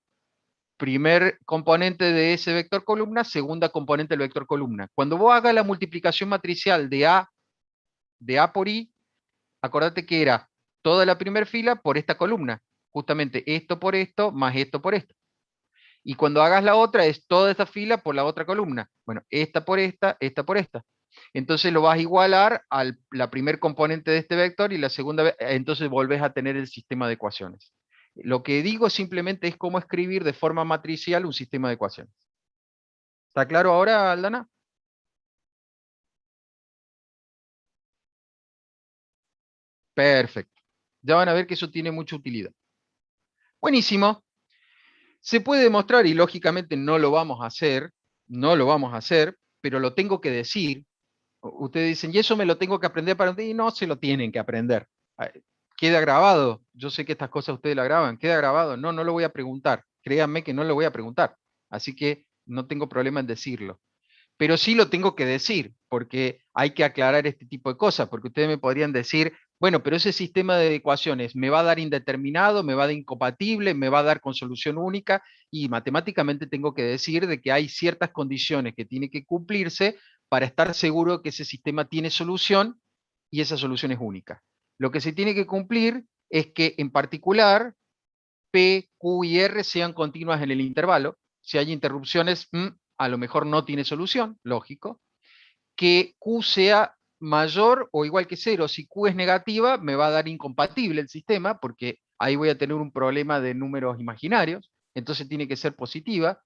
Primer componente de ese vector columna, segunda componente del vector columna. Cuando vos hagas la multiplicación matricial de A por I, acordate que era toda la primera fila por esta columna. Justamente esto por esto, más esto por esto. Y cuando hagas la otra, es toda esta fila por la otra columna. Bueno, esta por esta por esta. Entonces lo vas a igualar a la primer componente de este vector y la segunda, entonces volvés a tener el sistema de ecuaciones. Lo que digo simplemente es cómo escribir de forma matricial un sistema de ecuaciones. ¿Está claro ahora, Aldana? Perfecto. Ya van a ver que eso tiene mucha utilidad. Buenísimo. Se puede demostrar, y lógicamente no lo vamos a hacer, no lo vamos a hacer, pero lo tengo que decir. Ustedes dicen, y eso me lo tengo que aprender para un día, y no se lo tienen que aprender. Ah, queda grabado. Yo sé que estas cosas ustedes la graban. Queda grabado. No, no lo voy a preguntar. Créanme que no lo voy a preguntar. Así que no tengo problema en decirlo. Pero sí lo tengo que decir, porque hay que aclarar este tipo de cosas, porque ustedes me podrían decir, bueno, pero ese sistema de ecuaciones me va a dar indeterminado, me va a dar incompatible, me va a dar con solución única, y matemáticamente tengo que decir de que hay ciertas condiciones que tienen que cumplirse para estar seguro que ese sistema tiene solución y esa solución es única. Lo que se tiene que cumplir es que en particular P, Q y R sean continuas en el intervalo. Si hay interrupciones, a lo mejor no tiene solución, lógico. Que Q sea mayor o igual que cero. Si Q es negativa, me va a dar incompatible el sistema, porque ahí voy a tener un problema de números imaginarios. Entonces tiene que ser positiva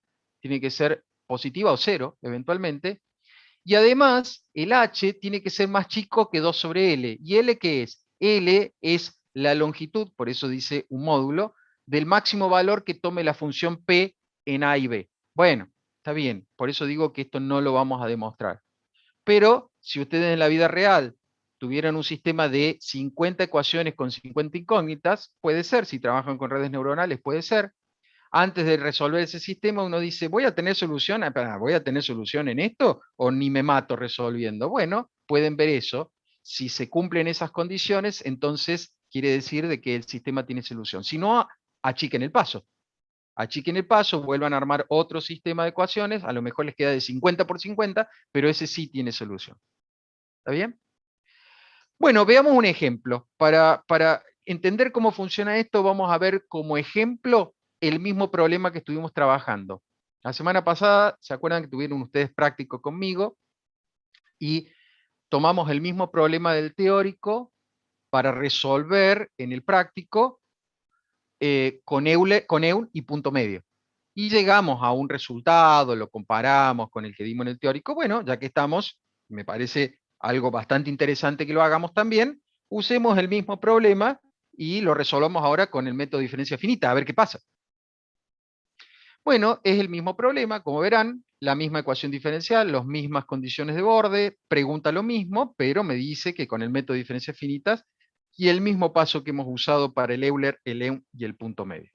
o cero, eventualmente. Y además, el h tiene que ser más chico que 2 sobre L. ¿Y L qué es? L es la longitud, por eso dice un módulo, del máximo valor que tome la función P en A y B. Bueno, está bien, por eso digo que esto no lo vamos a demostrar. Pero si ustedes en la vida real tuvieran un sistema de 50 ecuaciones con 50 incógnitas, puede ser, si trabajan con redes neuronales, puede ser, antes de resolver ese sistema, uno dice, ¿voy a tener solución? ¿Voy a tener solución en esto o ni me mato resolviendo? Bueno, pueden ver eso. Si se cumplen esas condiciones, entonces quiere decir de que el sistema tiene solución. Si no, achiquen el paso. Achiquen el paso, vuelvan a armar otro sistema de ecuaciones, a lo mejor les queda de 50 por 50, pero ese sí tiene solución. ¿Está bien? Bueno, veamos un ejemplo. Para entender cómo funciona esto, vamos a ver como ejemplo el mismo problema que estuvimos trabajando. La semana pasada, ¿se acuerdan que tuvieron ustedes práctico conmigo? Y tomamos el mismo problema del teórico para resolver en el práctico con EUL y punto medio. Y llegamos a un resultado, lo comparamos con el que dimos en el teórico. Bueno, ya que estamos, me parece algo bastante interesante que lo hagamos también, usemos el mismo problema y lo resolvamos ahora con el método de diferencia finita, a ver qué pasa. Bueno, es el mismo problema, como verán, la misma ecuación diferencial, las mismas condiciones de borde, pregunta lo mismo, pero me dice que con el método de diferencias finitas y el mismo paso que hemos usado para el Euler, el EUN y el punto medio.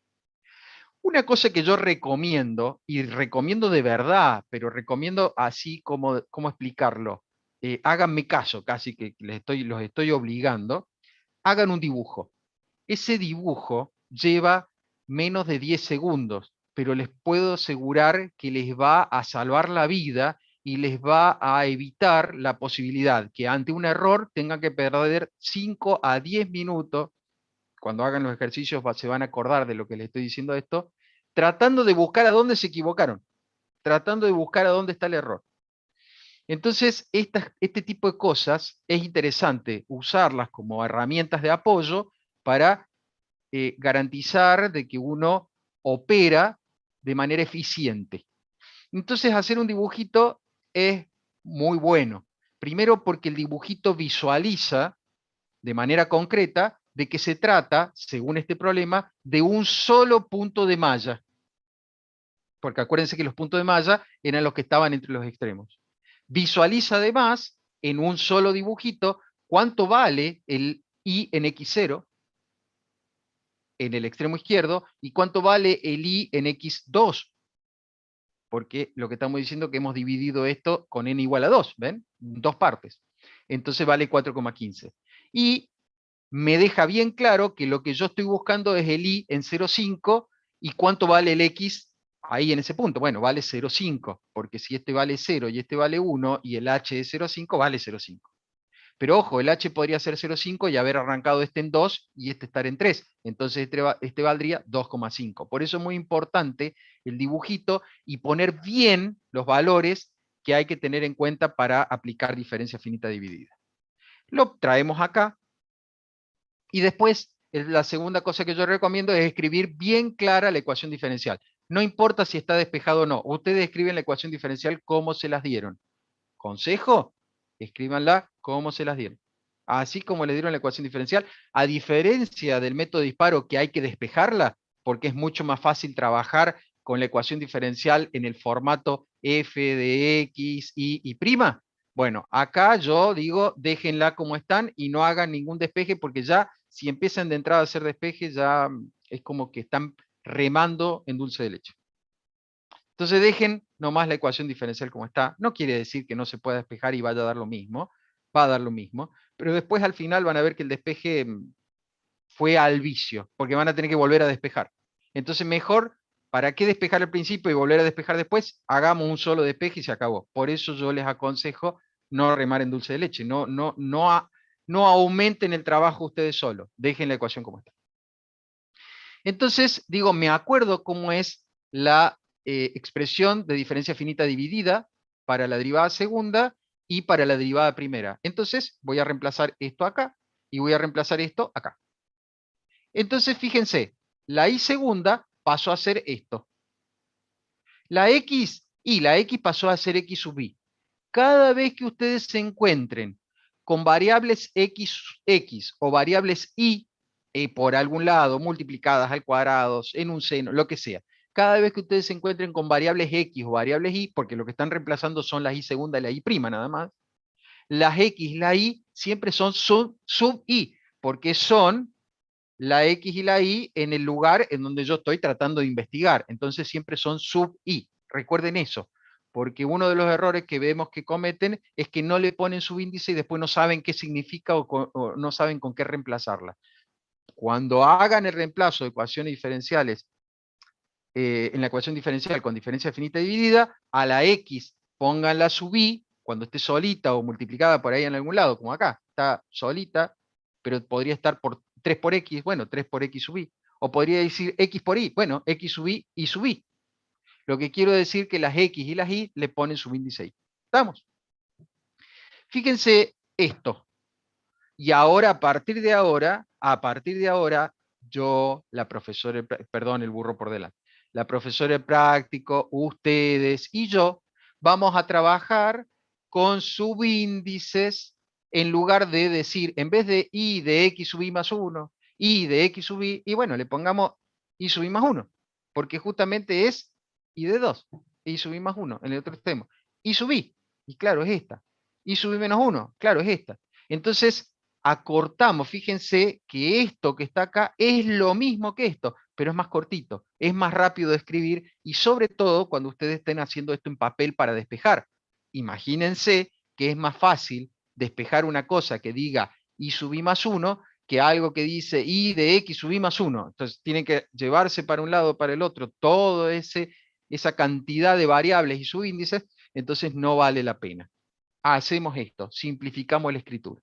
Una cosa que yo recomiendo, y recomiendo de verdad, pero recomiendo así como, explicarlo, háganme caso, casi que los estoy obligando, hagan un dibujo. Ese dibujo lleva menos de 10 segundos, pero les puedo asegurar que les va a salvar la vida y les va a evitar la posibilidad que ante un error tengan que perder 5 a 10 minutos. Cuando hagan los ejercicios se van a acordar de lo que les estoy diciendo esto, tratando de buscar a dónde se equivocaron, tratando de buscar a dónde está el error. Entonces, este tipo de cosas es interesante usarlas como herramientas de apoyo para garantizar de que uno opera de manera eficiente. Entonces, hacer un dibujito es muy bueno. Primero porque el dibujito visualiza de manera concreta de que se trata, según este problema, de un solo punto de malla. Porque acuérdense que los puntos de malla eran los que estaban entre los extremos. Visualiza además, en un solo dibujito, cuánto vale el I en X0 en el extremo izquierdo y cuánto vale el I en X2. Porque lo que estamos diciendo es que hemos dividido esto con n igual a 2, ¿ven? Dos partes. Entonces vale 4,15. Y me deja bien claro que lo que yo estoy buscando es el I en 0,5 y cuánto vale el X ahí en ese punto. Bueno, vale 0,5, porque si este vale 0 y este vale 1 y el H es 0,5, vale 0,5. Pero ojo, el H podría ser 0,5 y haber arrancado este en 2 y este estar en 3. Entonces este valdría 2,5. Por eso es muy importante el dibujito y poner bien los valores que hay que tener en cuenta para aplicar diferencia finita dividida. Lo traemos acá y después la segunda cosa que yo recomiendo es escribir bien clara la ecuación diferencial. No importa si está despejado o no, ustedes escriben la ecuación diferencial como se las dieron. Consejo, escríbanla como se las dieron. Así como le dieron la ecuación diferencial, a diferencia del método de disparo que hay que despejarla, porque es mucho más fácil trabajar con la ecuación diferencial en el formato f de x, y prima. Bueno, acá yo digo, déjenla como están y no hagan ningún despeje, porque ya si empiezan de entrada a hacer despeje, ya es como que están remando en dulce de leche. Entonces dejen nomás la ecuación diferencial como está. No quiere decir que no se pueda despejar y vaya a dar lo mismo. Va a dar lo mismo. Pero después al final van a ver que el despeje fue al vicio, porque van a tener que volver a despejar. Entonces mejor, ¿para qué despejar al principio y volver a despejar después? Hagamos un solo despeje y se acabó. Por eso yo les aconsejo no remar en dulce de leche. No aumenten el trabajo ustedes solos. Dejen la ecuación como está. Entonces, digo, me acuerdo cómo es la expresión de diferencia finita dividida para la derivada segunda y para la derivada primera. Entonces, voy a reemplazar esto acá y voy a reemplazar esto acá. Entonces, fíjense, la y segunda pasó a ser esto. La x pasó a ser x sub y. Cada vez que ustedes se encuentren con variables x o variables y por algún lado, multiplicadas al cuadrado, en un seno, lo que sea. Cada vez que ustedes se encuentren con variables x o variables y, porque lo que están reemplazando son las y segunda y la y prima nada más, las x y la y siempre son sub y, porque son la x y la y en el lugar en donde yo estoy tratando de investigar. Entonces siempre son sub i. Recuerden eso, porque uno de los errores que vemos que cometen es que no le ponen subíndice y después no saben qué significa o no saben con qué reemplazarla. Cuando hagan el reemplazo de ecuaciones diferenciales en la ecuación diferencial con diferencia finita dividida, a la x pónganla sub i cuando esté solita o multiplicada por ahí en algún lado, como acá, está solita, pero podría estar por 3 por x, bueno, 3 por x sub i. O podría decir x por y, bueno, x sub i y sub i. Lo que quiero decir que las x y las y le ponen subíndice i. ¿Estamos? Fíjense esto. Y ahora, a partir de ahora, yo, la profesora, perdón, el burro por delante, la profesora de práctico, ustedes y yo, vamos a trabajar con subíndices en lugar de decir, en vez de y de x sub i más 1, y de x sub i, y bueno, le pongamos y sub i más 1, porque justamente es y de 2, y sub i más 1 en el otro extremo, y sub i, y claro, es esta, y sub i menos 1, claro, es esta. Entonces, acortamos, fíjense que esto que está acá es lo mismo que esto, pero es más cortito, es más rápido de escribir y sobre todo cuando ustedes estén haciendo esto en papel para despejar. Imagínense que es más fácil despejar una cosa que diga y sub i más 1 que algo que dice y de x sub i más 1. Entonces tienen que llevarse para un lado o para el otro todo esa cantidad de variables y subíndices, entonces no vale la pena. Hacemos esto, simplificamos la escritura.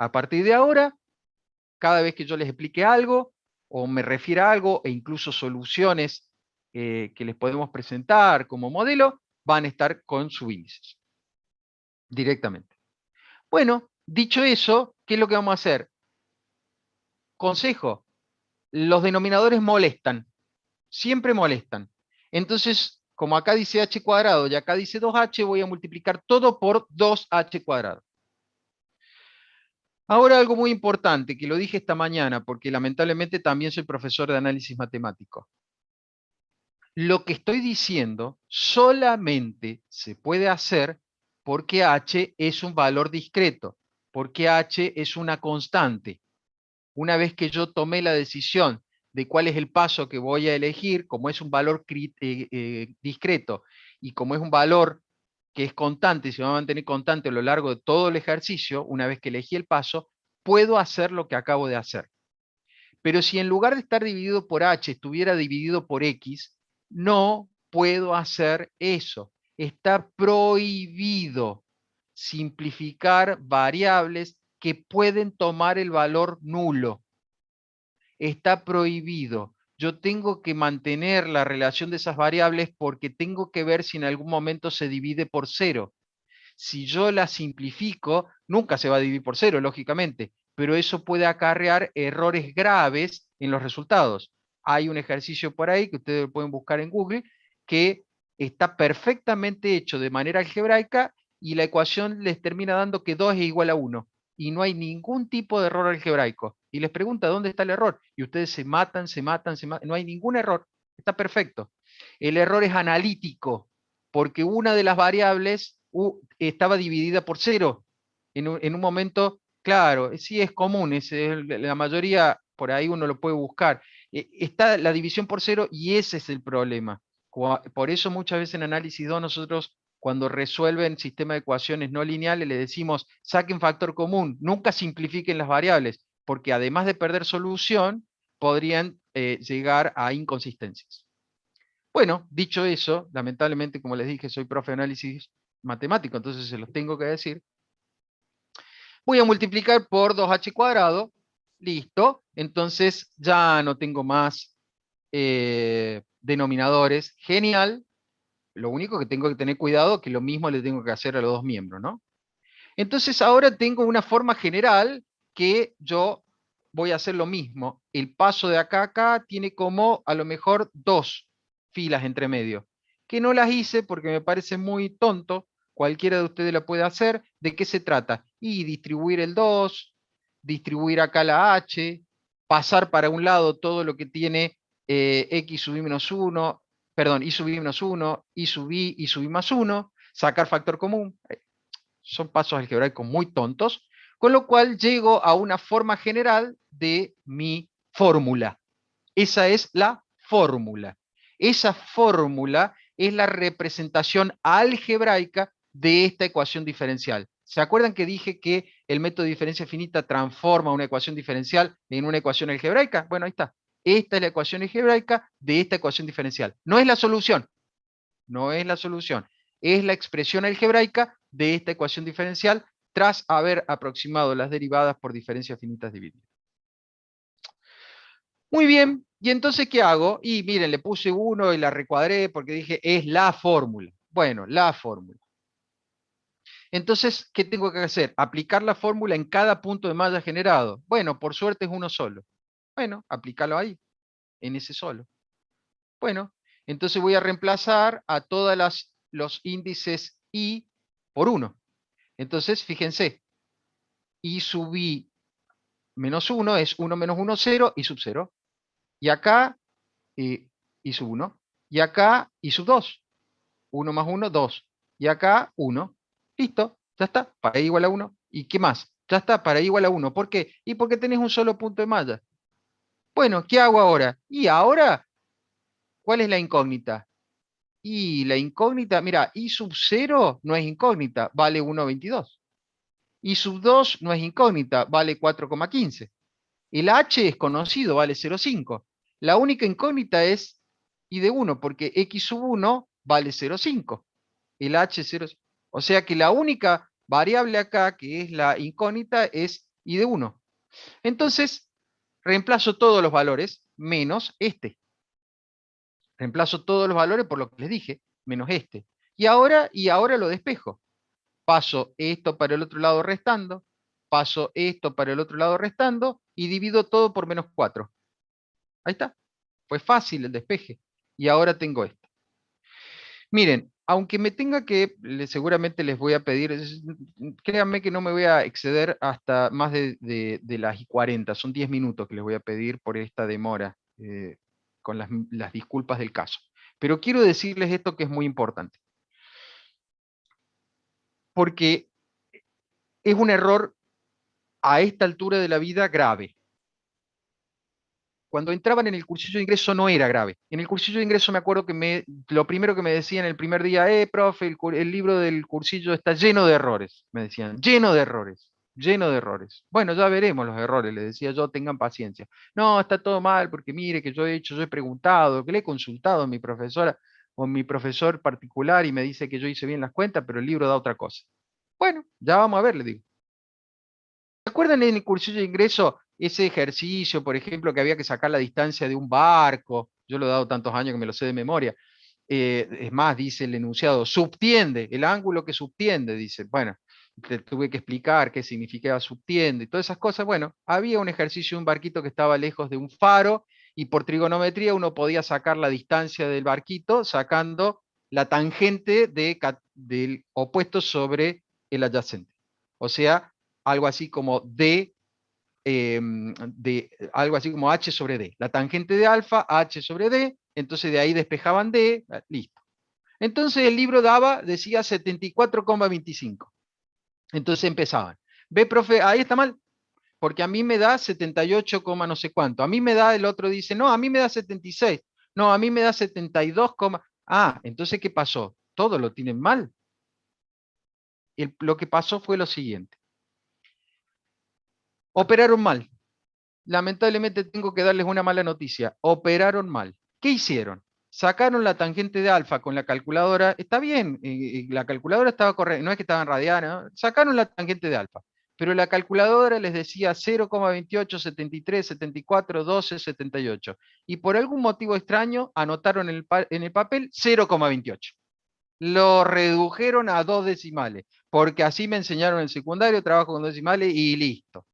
A partir de ahora, cada vez que yo les explique algo o me refiera a algo e incluso soluciones que les podemos presentar como modelo, van a estar con subíndices directamente. Bueno, dicho eso, ¿qué es lo que vamos a hacer? Consejo, los denominadores molestan, siempre molestan. Entonces, como acá dice h cuadrado y acá dice 2h, voy a multiplicar todo por 2h cuadrado. Ahora algo muy importante, que lo dije esta mañana, porque lamentablemente también soy profesor de análisis matemático. Lo que estoy diciendo solamente se puede hacer porque h es un valor discreto, porque h es una constante. Una vez que yo tomé la decisión de cuál es el paso que voy a elegir, como es un valor discreto y como es un valor que es constante y se va a mantener constante a lo largo de todo el ejercicio, una vez que elegí el paso, puedo hacer lo que acabo de hacer. Pero si en lugar de estar dividido por h estuviera dividido por x, no puedo hacer eso. Está prohibido simplificar variables que pueden tomar el valor nulo. Está prohibido. Yo tengo que mantener la relación de esas variables porque tengo que ver si en algún momento se divide por cero. Si yo la simplifico, nunca se va a dividir por cero, lógicamente, pero eso puede acarrear errores graves en los resultados. Hay un ejercicio por ahí que ustedes pueden buscar en Google que está perfectamente hecho de manera algebraica y la ecuación les termina dando que 2 es igual a 1 y no hay ningún tipo de error algebraico. Y les pregunta dónde está el error y ustedes se matan, no hay ningún error, está perfecto. El error es analítico porque una de las variables estaba dividida por cero. En un momento, claro, sí es común, la mayoría por ahí uno lo puede buscar. Está la división por cero y ese es el problema. Por eso muchas veces en análisis 2 nosotros cuando resuelven sistema de ecuaciones no lineales le decimos saquen factor común, nunca simplifiquen las variables, porque además de perder solución, podrían llegar a inconsistencias. Bueno, dicho eso, lamentablemente, como les dije, soy profe de análisis matemático, entonces se los tengo que decir. Voy a multiplicar por 2h cuadrado, listo, entonces ya no tengo más denominadores, genial, lo único que tengo que tener cuidado es que lo mismo le tengo que hacer a los dos miembros, ¿no? Entonces ahora tengo una forma general que yo voy a hacer lo mismo. El paso de acá a acá tiene como a lo mejor dos filas entre medio, que no las hice porque me parece muy tonto. Cualquiera de ustedes la puede hacer. ¿De qué se trata? Y distribuir el 2, distribuir acá la h, pasar para un lado todo lo que tiene x sub i menos 1, perdón, y sub i menos 1, y sub i más 1, sacar factor común. Son pasos algebraicos muy tontos, con lo cual llego a una forma general de mi fórmula. Esa es la fórmula. Esa fórmula es la representación algebraica de esta ecuación diferencial. ¿Se acuerdan que dije que el método de diferencia finita transforma una ecuación diferencial en una ecuación algebraica? Bueno, ahí está. Esta es la ecuación algebraica de esta ecuación diferencial. No es la solución, no es la solución, es la expresión algebraica de esta ecuación diferencial tras haber aproximado las derivadas por diferencias finitas divididas. Muy bien, y entonces, ¿qué hago? Y miren, le puse 1 y la recuadré porque dije, es la fórmula. Bueno, la fórmula. Entonces, ¿qué tengo que hacer? Aplicar la fórmula en cada punto de malla generado. Bueno, por suerte es uno solo. Bueno, aplicarlo ahí, en ese solo. Bueno, entonces voy a reemplazar a todos los índices i por 1. Entonces, fíjense, i sub i menos 1 es 1 menos 1, 0, i sub 0. Y acá, i sub 1. Y acá, i sub 2. 1 más 1, 2. Y acá, 1. Listo, ya está, para i igual a 1. ¿Y qué más? Ya está, para i igual a 1. ¿Por qué? Y porque tenés un solo punto de malla. Bueno, ¿qué hago ahora? Y ahora, ¿cuál es la incógnita? Y la incógnita, mira, i sub 0 no es incógnita, vale 1,22. Y sub 2 no es incógnita, vale 4,15. El h es conocido, vale 0,5. La única incógnita es i de 1, porque x sub 1 vale 0,5. El h es 0. O sea que la única variable acá, que es la incógnita, es i de 1. Entonces, reemplazo todos los valores menos este. Reemplazo todos los valores por lo que les dije, menos este. Y ahora lo despejo. Paso esto para el otro lado restando, paso esto para el otro lado restando y divido todo por menos 4. Ahí está. Fue fácil el despeje. Y ahora tengo esto. Miren, aunque me tenga que, seguramente les voy a pedir, créanme que no me voy a exceder hasta más de las y 40, son 10 minutos que les voy a pedir por esta demora, con las disculpas del caso. Pero quiero decirles esto que es muy importante, porque es un error a esta altura de la vida grave. Cuando entraban en el cursillo de ingreso no era grave. En el cursillo de ingreso me acuerdo que lo primero que me decían el primer día, profe, el libro del cursillo está lleno de errores, me decían, lleno de errores, lleno de errores. Bueno, ya veremos los errores, les decía yo, tengan paciencia. No, está todo mal, porque mire que yo he preguntado, que le he consultado a mi profesora o a mi profesor particular y me dice que yo hice bien las cuentas, pero el libro da otra cosa. Bueno, ya vamos a ver, le digo. ¿Se acuerdan en el cursillo de ingreso ese ejercicio, por ejemplo, que había que sacar la distancia de un barco? Yo lo he dado tantos años que me lo sé de memoria. Es más, dice el enunciado, subtiende, el ángulo que subtiende, dice. Bueno, te tuve que explicar qué significaba subtiende y todas esas cosas. Bueno, había un ejercicio de un barquito que estaba lejos de un faro y por trigonometría uno podía sacar la distancia del barquito sacando la tangente del opuesto sobre el adyacente. O sea, algo así como algo así como h sobre d. La tangente de alfa, h sobre d, entonces de ahí despejaban d, listo. Entonces el libro decía 74,25. Entonces empezaban. Ve, profe, ahí está mal, porque a mí me da 78, no sé cuánto. A mí me da, el otro dice, no, a mí me da 76. No, a mí me da 72, ah, entonces ¿qué pasó? Todo lo tienen mal. Lo que pasó fue lo siguiente. Operaron mal. Lamentablemente tengo que darles una mala noticia. Operaron mal. ¿Qué hicieron? Sacaron la tangente de alfa con la calculadora. Está bien, la calculadora estaba correcta, no es que estaban radianas, ¿no? Sacaron la tangente de alfa. Pero la calculadora les decía 0,28, 73, 74, 12, 78. Y por algún motivo extraño anotaron en el papel 0,28. Lo redujeron a 2 decimales, porque así me enseñaron en el secundario, trabajo con 2 decimales y listo.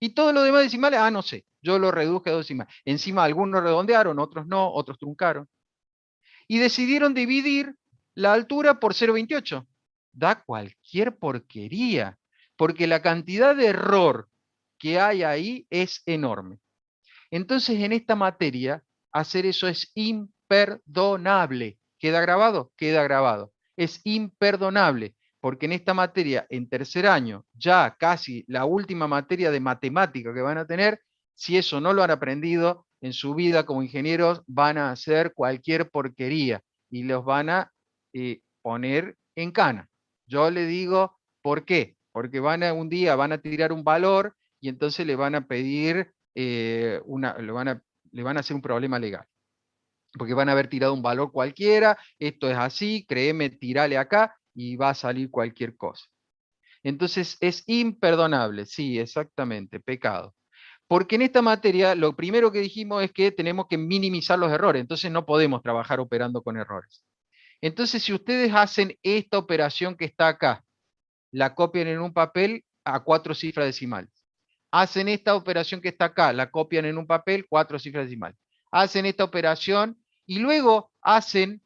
Y todos los demás decimales, no sé, yo lo reduje a 2 decimales. Encima algunos redondearon, otros no, otros truncaron. Y decidieron dividir la altura por 0,28. Da cualquier porquería, porque la cantidad de error que hay ahí es enorme. Entonces, en esta materia, hacer eso es imperdonable. ¿Queda grabado? Queda grabado. Es imperdonable, porque en esta materia, en tercer año, ya casi la última materia de matemática que van a tener, si eso no lo han aprendido en su vida como ingenieros, van a hacer cualquier porquería y los van a poner en cana. Yo le digo, ¿por qué? Porque un día van a tirar un valor y entonces le van a pedir le van a hacer un problema legal. Porque van a haber tirado un valor cualquiera, esto es así, créeme, tirale acá y va a salir cualquier cosa. Entonces es imperdonable, sí, exactamente, pecado. Porque en esta materia lo primero que dijimos es que tenemos que minimizar los errores, entonces no podemos trabajar operando con errores. Entonces si ustedes hacen esta operación que está acá, la copian en un papel a 4 cifras decimales. Hacen esta operación que está acá, la copian en un papel, 4 cifras decimales. Hacen esta operación y luego hacen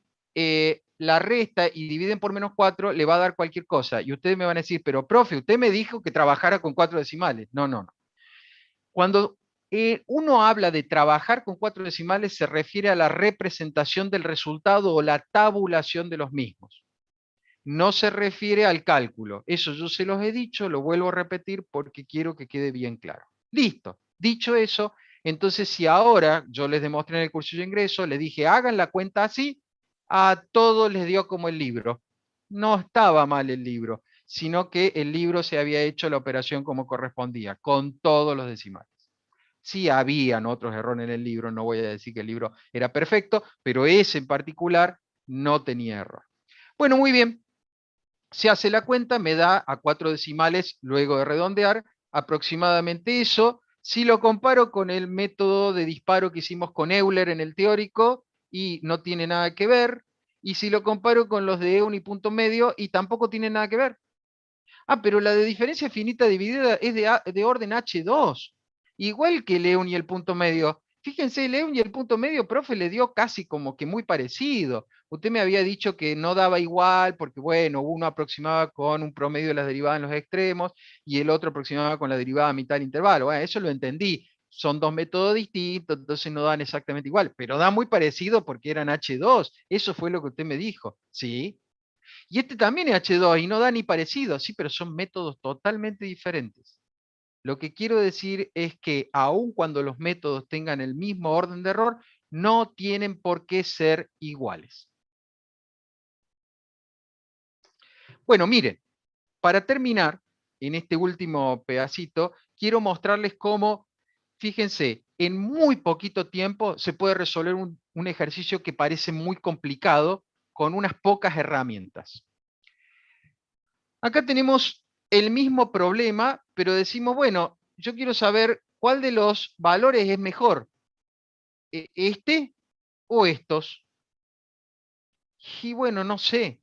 la resta y dividen por -4, le va a dar cualquier cosa. Y ustedes me van a decir, pero profe, usted me dijo que trabajara con 4 decimales. No, no, no. Cuando uno habla de trabajar con 4 decimales, se refiere a la representación del resultado o la tabulación de los mismos. No se refiere al cálculo. Eso yo se los he dicho, lo vuelvo a repetir porque quiero que quede bien claro. Listo. Dicho eso, entonces si ahora yo les demostré en el curso de ingreso, les dije, hagan la cuenta así, a todos les dio como el libro. No estaba mal el libro, sino que el libro se había hecho la operación como correspondía, con todos los decimales. Sí habían otros errores en el libro, no voy a decir que el libro era perfecto, pero ese en particular no tenía error. Bueno, muy bien. Se hace la cuenta, me da a 4 decimales, luego de redondear, aproximadamente eso. Si lo comparo con el método de disparo que hicimos con Euler en el teórico, y no tiene nada que ver. Y si lo comparo con los de EUN y punto medio, y tampoco tiene nada que ver. Pero la de diferencia finita dividida es de orden H2. Igual que el EUN y el punto medio. Fíjense, el EUN y el punto medio, profe, le dio casi como que muy parecido. Usted me había dicho que no daba igual, porque bueno, uno aproximaba con un promedio de las derivadas en los extremos y el otro aproximaba con la derivada a mitad del intervalo. Bueno, eso lo entendí. Son dos métodos distintos, entonces no dan exactamente igual, pero da muy parecido porque eran H2. Eso fue lo que usted me dijo, ¿sí? Y este también es H2 y no da ni parecido, sí, pero son métodos totalmente diferentes. Lo que quiero decir es que aun cuando los métodos tengan el mismo orden de error, no tienen por qué ser iguales. Bueno, miren, para terminar, en este último pedacito, quiero mostrarles cómo, fíjense, en muy poquito tiempo se puede resolver un ejercicio que parece muy complicado con unas pocas herramientas. Acá tenemos el mismo problema, pero decimos, bueno, yo quiero saber cuál de los valores es mejor, este o estos. Y bueno, no sé,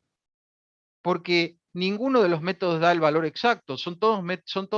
porque ninguno de los métodos da el valor exacto, son todos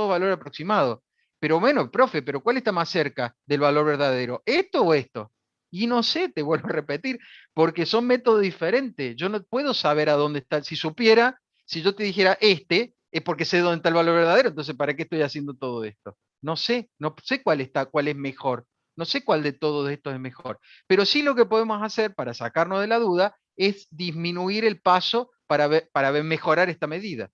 valores aproximados. Pero bueno, profe, ¿pero cuál está más cerca del valor verdadero? ¿Esto o esto? Y no sé, te vuelvo a repetir, porque son métodos diferentes. Yo no puedo saber a dónde está. Si supiera, si yo te dijera este, es porque sé dónde está el valor verdadero, entonces ¿para qué estoy haciendo todo esto? No sé, no sé cuál está, cuál es mejor. No sé cuál de todos estos es mejor. Pero sí lo que podemos hacer para sacarnos de la duda es disminuir el paso para mejorar esta medida.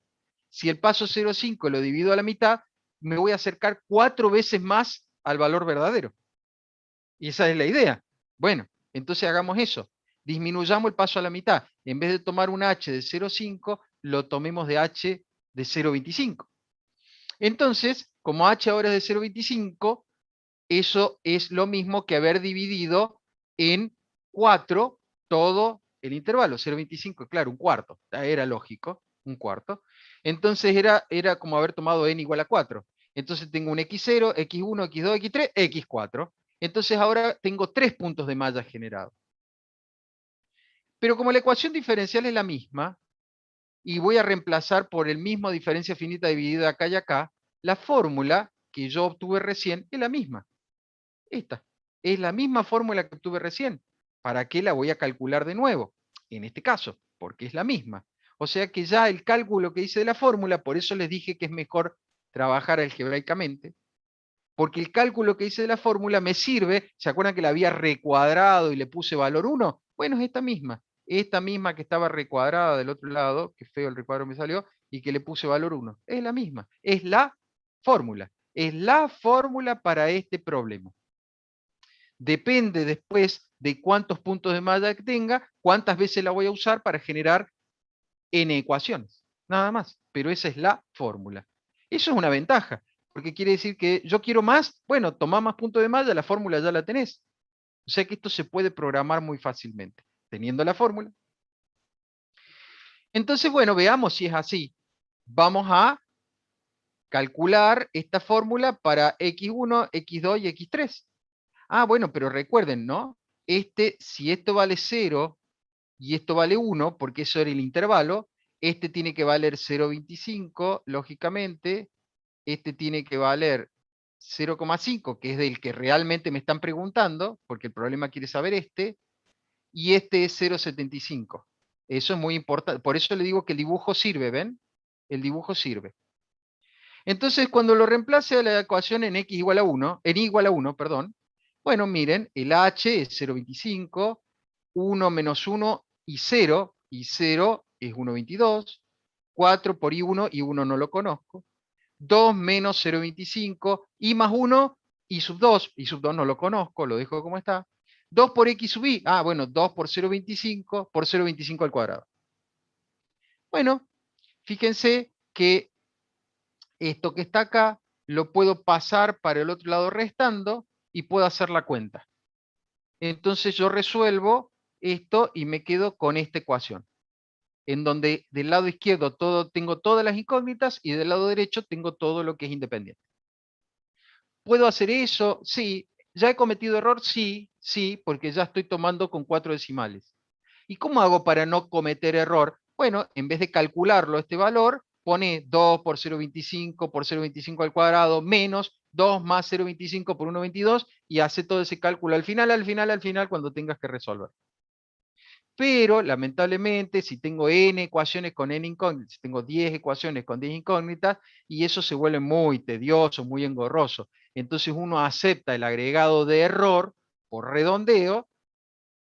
Si el paso 0,5 lo divido a la mitad, me voy a acercar 4 veces más al valor verdadero. Y esa es la idea. Bueno, entonces hagamos eso. Disminuyamos el paso a la mitad. En vez de tomar un h de 0,5, lo tomemos de h de 0,25. Entonces, como h ahora es de 0,25, eso es lo mismo que haber dividido en 4 todo el intervalo. 0,25, claro, un cuarto. Era lógico, un cuarto. Entonces era como haber tomado n igual a 4. Entonces tengo un x0, x1, x2, x3, x4. Entonces ahora tengo 3 puntos de malla generados. Pero como la ecuación diferencial es la misma, y voy a reemplazar por el mismo diferencia finita dividida acá y acá, la fórmula que yo obtuve recién es la misma. Esta. Es la misma fórmula que obtuve recién. ¿Para qué la voy a calcular de nuevo? En este caso, porque es la misma. O sea que ya el cálculo que hice de la fórmula, por eso les dije que es mejor trabajar algebraicamente, porque el cálculo que hice de la fórmula me sirve. ¿Se acuerdan que la había recuadrado y le puse valor 1? Bueno, es esta misma que estaba recuadrada del otro lado, que feo el recuadro me salió, y que le puse valor 1. Es la misma, es la fórmula para este problema. Depende después de cuántos puntos de malla que tenga, cuántas veces la voy a usar para generar n ecuaciones. Nada más. Pero esa es la fórmula. Eso es una ventaja, porque quiere decir que yo quiero más, bueno, toma más puntos de malla, la fórmula ya la tenés. O sea que esto se puede programar muy fácilmente, teniendo la fórmula. Entonces, bueno, veamos si es así. Vamos a calcular esta fórmula para x1, x2 y x3. Ah, bueno, pero recuerden, ¿no? Si esto vale 0 y esto vale 1, porque eso era el intervalo, este tiene que valer 0,25, lógicamente, este tiene que valer 0,5, que es del que realmente me están preguntando, porque el problema quiere saber y este es 0,75. Eso es muy importante, por eso le digo que el dibujo sirve, ¿ven? El dibujo sirve. Entonces, cuando lo reemplace a la ecuación en x igual a 1, en y igual a 1, perdón, bueno, miren, el h es 0,25, 1 menos 1 y 0 es 1,22, 4 por y1 no lo conozco, 2 menos 0,25, y más 1, y sub 2 no lo conozco, lo dejo como está, 2 por x sub y, bueno, 2 por 0,25 por 0,25 al cuadrado. Bueno, fíjense que esto que está acá lo puedo pasar para el otro lado restando y puedo hacer la cuenta. Entonces yo resuelvo esto y me quedo con esta ecuación, en donde del lado izquierdo tengo todas las incógnitas y del lado derecho tengo todo lo que es independiente. ¿Puedo hacer eso? Sí. ¿Ya he cometido error? Sí, sí, porque ya estoy tomando con 4 decimales. ¿Y cómo hago para no cometer error? Bueno, en vez de calcularlo este valor, pone 2 por 0,25 por 0,25 al cuadrado menos 2 más 0,25 por 1,22 y hace todo ese cálculo al final, cuando tengas que resolver. Pero, lamentablemente, si tengo n ecuaciones con n incógnitas, si tengo 10 ecuaciones con 10 incógnitas, y eso se vuelve muy tedioso, muy engorroso. Entonces uno acepta el agregado de error por redondeo,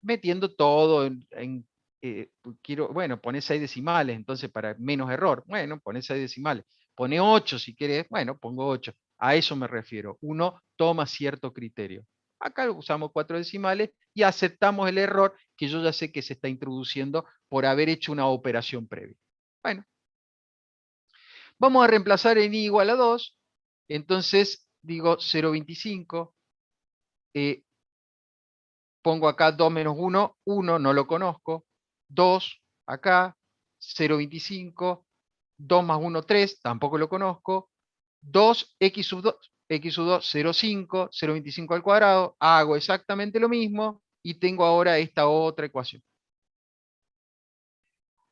metiendo todo bueno, pone 6 decimales, entonces para menos error, bueno, pone 6 decimales. Pone 8 si querés, bueno, pongo 8. A eso me refiero. Uno toma cierto criterio. Acá usamos 4 decimales y aceptamos el error que yo ya sé que se está introduciendo por haber hecho una operación previa. Bueno, vamos a reemplazar en i igual a 2. Entonces digo 0,25. Pongo acá 2 menos 1, 1 no lo conozco, 2 acá, 0,25, 2 más 1, 3, tampoco lo conozco, 2, x sub 2, 0,5, 0,25 al cuadrado, hago exactamente lo mismo y tengo ahora esta otra ecuación.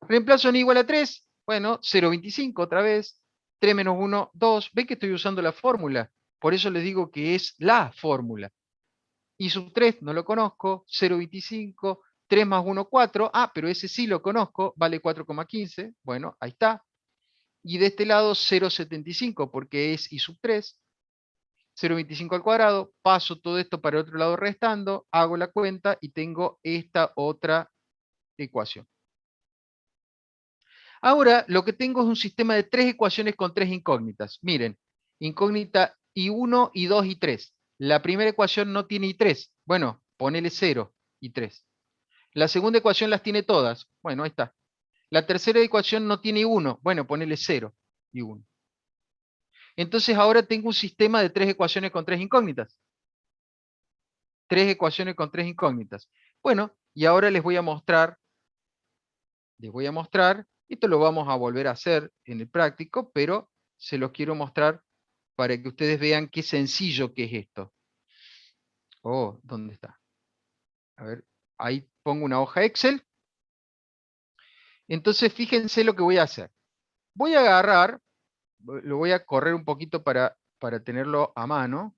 Reemplazo en igual a 3, bueno, 0,25 otra vez, 3 menos 1, 2, ¿ven que estoy usando la fórmula? Por eso les digo que es la fórmula. Y sub 3 no lo conozco, 0,25, 3 más 1, 4, pero ese sí lo conozco, vale 4,15, bueno, ahí está. Y de este lado 0,75 porque es i sub 3, 0,25 al cuadrado, paso todo esto para el otro lado restando, hago la cuenta y tengo esta otra ecuación. Ahora lo que tengo es un sistema de 3 ecuaciones con 3 incógnitas. Miren, incógnita i1, i2 y 3. La primera ecuación no tiene i3. Bueno, ponele 0 y 3. La segunda ecuación las tiene todas. Bueno, ahí está. La tercera ecuación no tiene i1. Bueno, ponele 0 y 1. Entonces ahora tengo un sistema de 3 ecuaciones con 3 incógnitas. 3 ecuaciones con 3 incógnitas. Bueno, y ahora les voy a mostrar, esto lo vamos a volver a hacer en el práctico, pero se los quiero mostrar para que ustedes vean qué sencillo que es esto. Oh, ¿dónde está? A ver, ahí pongo una hoja Excel. Entonces fíjense lo que voy a hacer. Voy a agarrar, lo voy a correr un poquito para tenerlo a mano,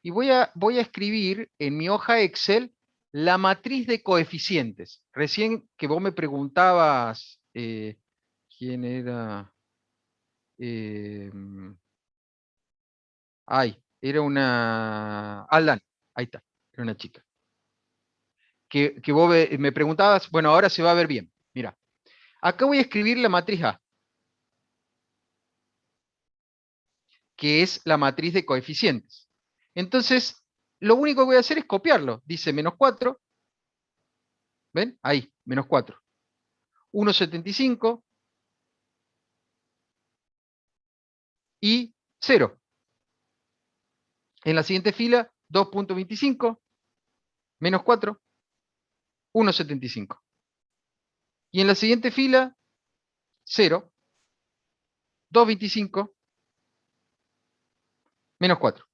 y voy a escribir en mi hoja Excel la matriz de coeficientes. Recién que vos me preguntabas quién era... eh, era una... Alan, ahí está, era una chica. Que vos me preguntabas, bueno, ahora se va a ver bien. Mira, acá voy a escribir la matriz A, que es la matriz de coeficientes. Entonces, lo único que voy a hacer es copiarlo. Dice menos 4, ¿ven? Ahí, menos 4. 1,75 y 0. En la siguiente fila, 2,25, menos 4, 1,75. Y en la siguiente fila, 0, 2,25, menos 4.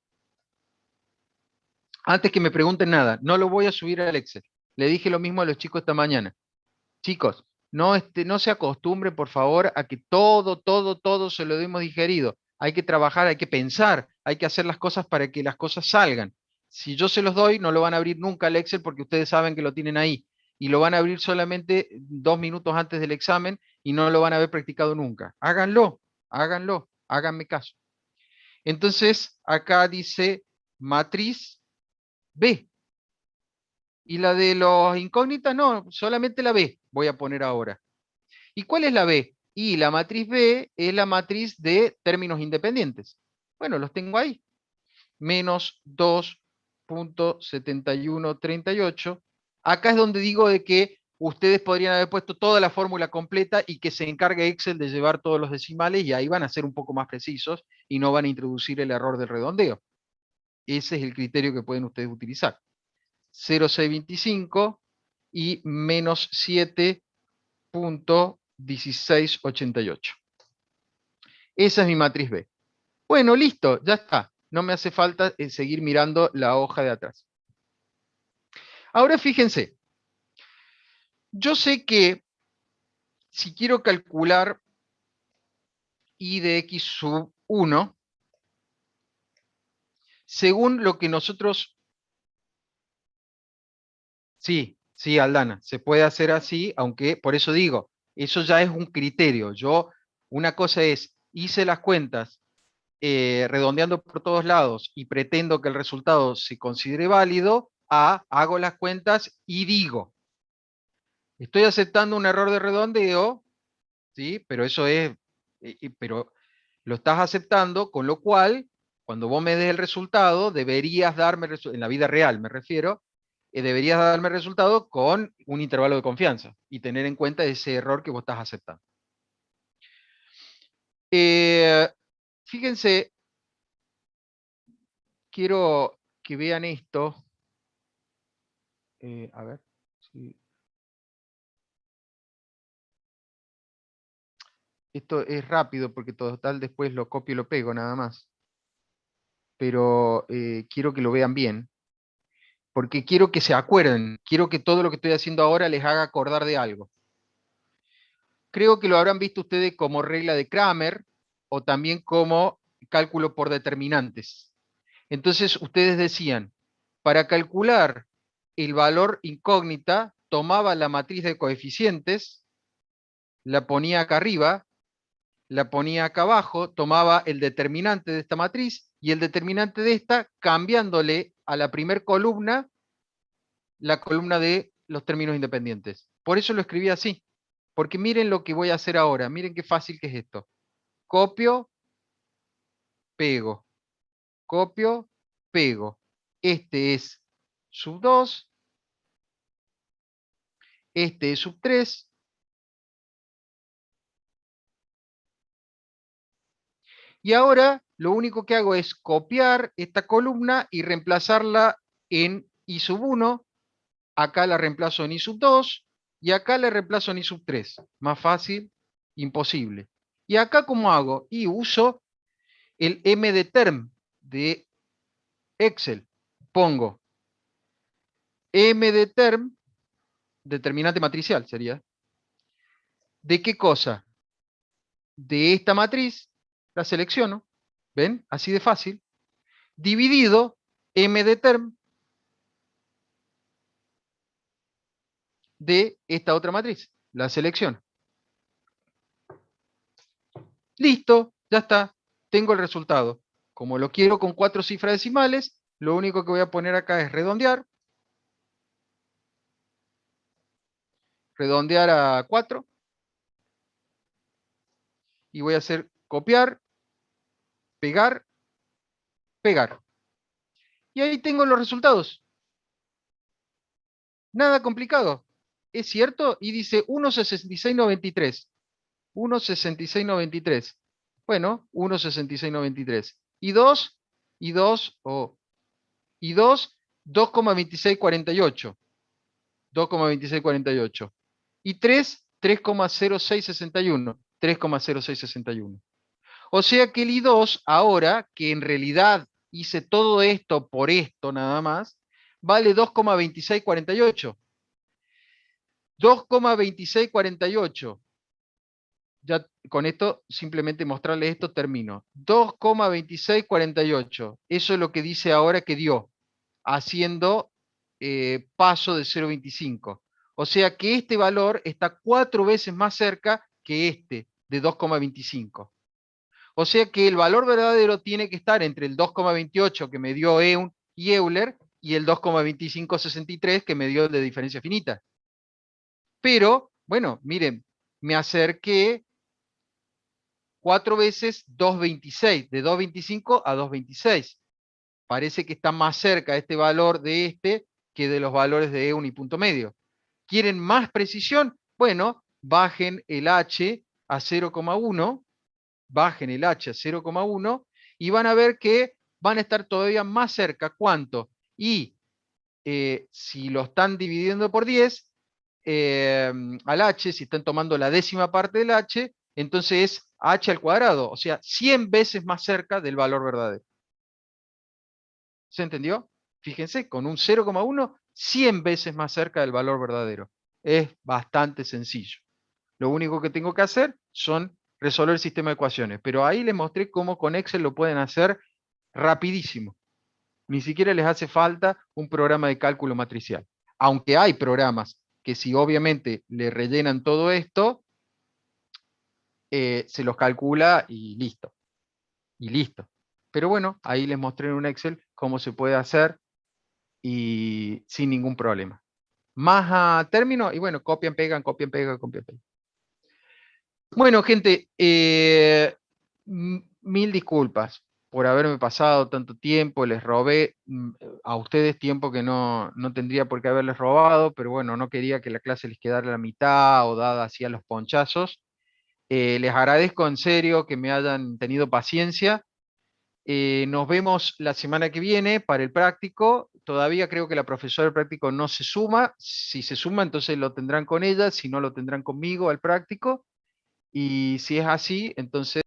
Antes que me pregunten nada, no lo voy a subir al Excel. Le dije lo mismo a los chicos esta mañana. Chicos, no se acostumbren, por favor, a que todo se lo demos digerido. Hay que trabajar, hay que pensar, hay que hacer las cosas para que las cosas salgan. Si yo se los doy, no lo van a abrir nunca al Excel porque ustedes saben que lo tienen ahí. Y lo van a abrir solamente 2 minutos antes del examen y no lo van a haber practicado nunca. Háganlo, háganlo, háganme caso. Entonces, acá dice matriz B. Y la de los incógnitas, no, solamente la B voy a poner ahora. ¿Y cuál es la B? Y la matriz B es la matriz de términos independientes. Bueno, los tengo ahí. Menos 2,7138. Acá es donde digo de que ustedes podrían haber puesto toda la fórmula completa y que se encargue Excel de llevar todos los decimales y ahí van a ser un poco más precisos y no van a introducir el error del redondeo. Ese es el criterio que pueden ustedes utilizar. 0,625 y menos 7,1688. Esa es mi matriz B. Bueno, listo, ya está. No me hace falta seguir mirando la hoja de atrás. Ahora fíjense, yo sé que si quiero calcular I de x sub 1, según lo que nosotros... Sí, sí, Aldana, se puede hacer así, aunque por eso digo, eso ya es un criterio. Yo, una cosa es, hice las cuentas redondeando por todos lados y pretendo que el resultado se considere válido, hago las cuentas y digo, estoy aceptando un error de redondeo, ¿sí? Pero eso es, pero lo estás aceptando, con lo cual, cuando vos me des el resultado, deberías darme, en la vida real me refiero, deberías darme el resultado con un intervalo de confianza y tener en cuenta ese error que vos estás aceptando. Eh, Fíjense, quiero que vean esto. A ver. Sí. Esto es rápido porque total después lo copio y lo pego nada más. Pero quiero que lo vean bien. Porque quiero que se acuerden. Quiero que todo lo que estoy haciendo ahora les haga acordar de algo. Creo que lo habrán visto ustedes como regla de Kramer o también como cálculo por determinantes. Entonces ustedes decían, para calcular el valor incógnita, tomaba la matriz de coeficientes, la ponía acá arriba, la ponía acá abajo, tomaba el determinante de esta matriz y el determinante de esta, cambiándole a la primer columna la columna de los términos independientes. Por eso lo escribí así, porque miren lo que voy a hacer ahora, miren qué fácil que es esto. Copio, pego, copio, pego. Este es sub 2, este es sub 3, y ahora lo único que hago es copiar esta columna y reemplazarla en i sub 1, acá la reemplazo en i sub 2, y acá la reemplazo en i sub 3. Más fácil, imposible. Y acá, ¿cómo hago? Y uso el mdeterm de Excel. Pongo mdeterm, determinante matricial sería. ¿De qué cosa? De esta matriz, la selecciono, ¿ven? Así de fácil. Dividido mdeterm de esta otra matriz, la selecciono. Listo, ya está, tengo el resultado. Como lo quiero con 4 cifras decimales, lo único que voy a poner acá es redondear a 4, y voy a hacer copiar, pegar, pegar. Y ahí tengo los resultados. Nada complicado. ¿Es cierto? Y dice 1,6693. 1,6693. Bueno, 1,6693. Y 2, y 2, y 2, 2,2648. 2,2648. Y 3, 3,0661. 3,0661. O sea que el I2 ahora, que en realidad hice todo esto por esto nada más, vale 2,2648. 2,2648. Ya con esto, simplemente mostrarles esto, termino. 2,2648. Eso es lo que dice ahora que dio, haciendo paso de 0,25. O sea que este valor está 4 veces más cerca que este de 2,25. O sea que el valor verdadero tiene que estar entre el 2,28 que me dio Eun y Euler y el 2,2563 que me dio el de diferencia finita. Pero, bueno, miren, me acerqué 4 veces 2,26, de 2,25 a 2,26. Parece que está más cerca este valor de este que de los valores de Eun y punto medio. ¿Quieren más precisión? Bueno, bajen el H a 0,1, bajen el H a 0,1 y van a ver que van a estar todavía más cerca. ¿Cuánto? Y si lo están dividiendo por 10, al H, si están tomando la décima parte del H, entonces es H al cuadrado, o sea, 100 veces más cerca del valor verdadero. ¿Se entendió? Fíjense, con un 0,1, 100 veces más cerca del valor verdadero. Es bastante sencillo. Lo único que tengo que hacer son resolver el sistema de ecuaciones, pero ahí les mostré cómo con Excel lo pueden hacer rapidísimo. Ni siquiera les hace falta un programa de cálculo matricial. Aunque hay programas que si obviamente le rellenan todo esto, se los calcula y listo. Y listo. Pero bueno, ahí les mostré en un Excel cómo se puede hacer y sin ningún problema. Más a término, y bueno, copian, pegan, copian, pegan, copian, pegan. Bueno, gente, mil disculpas por haberme pasado tanto tiempo, les robé a ustedes tiempo que no tendría por qué haberles robado, pero bueno, no quería que la clase les quedara a la mitad o dada así a los ponchazos. Les agradezco en serio que me hayan tenido paciencia. Nos vemos la semana que viene para el práctico. Todavía creo que la profesora del práctico no se suma. Si se suma, entonces lo tendrán con ella, si no lo tendrán conmigo al práctico. Y si es así, entonces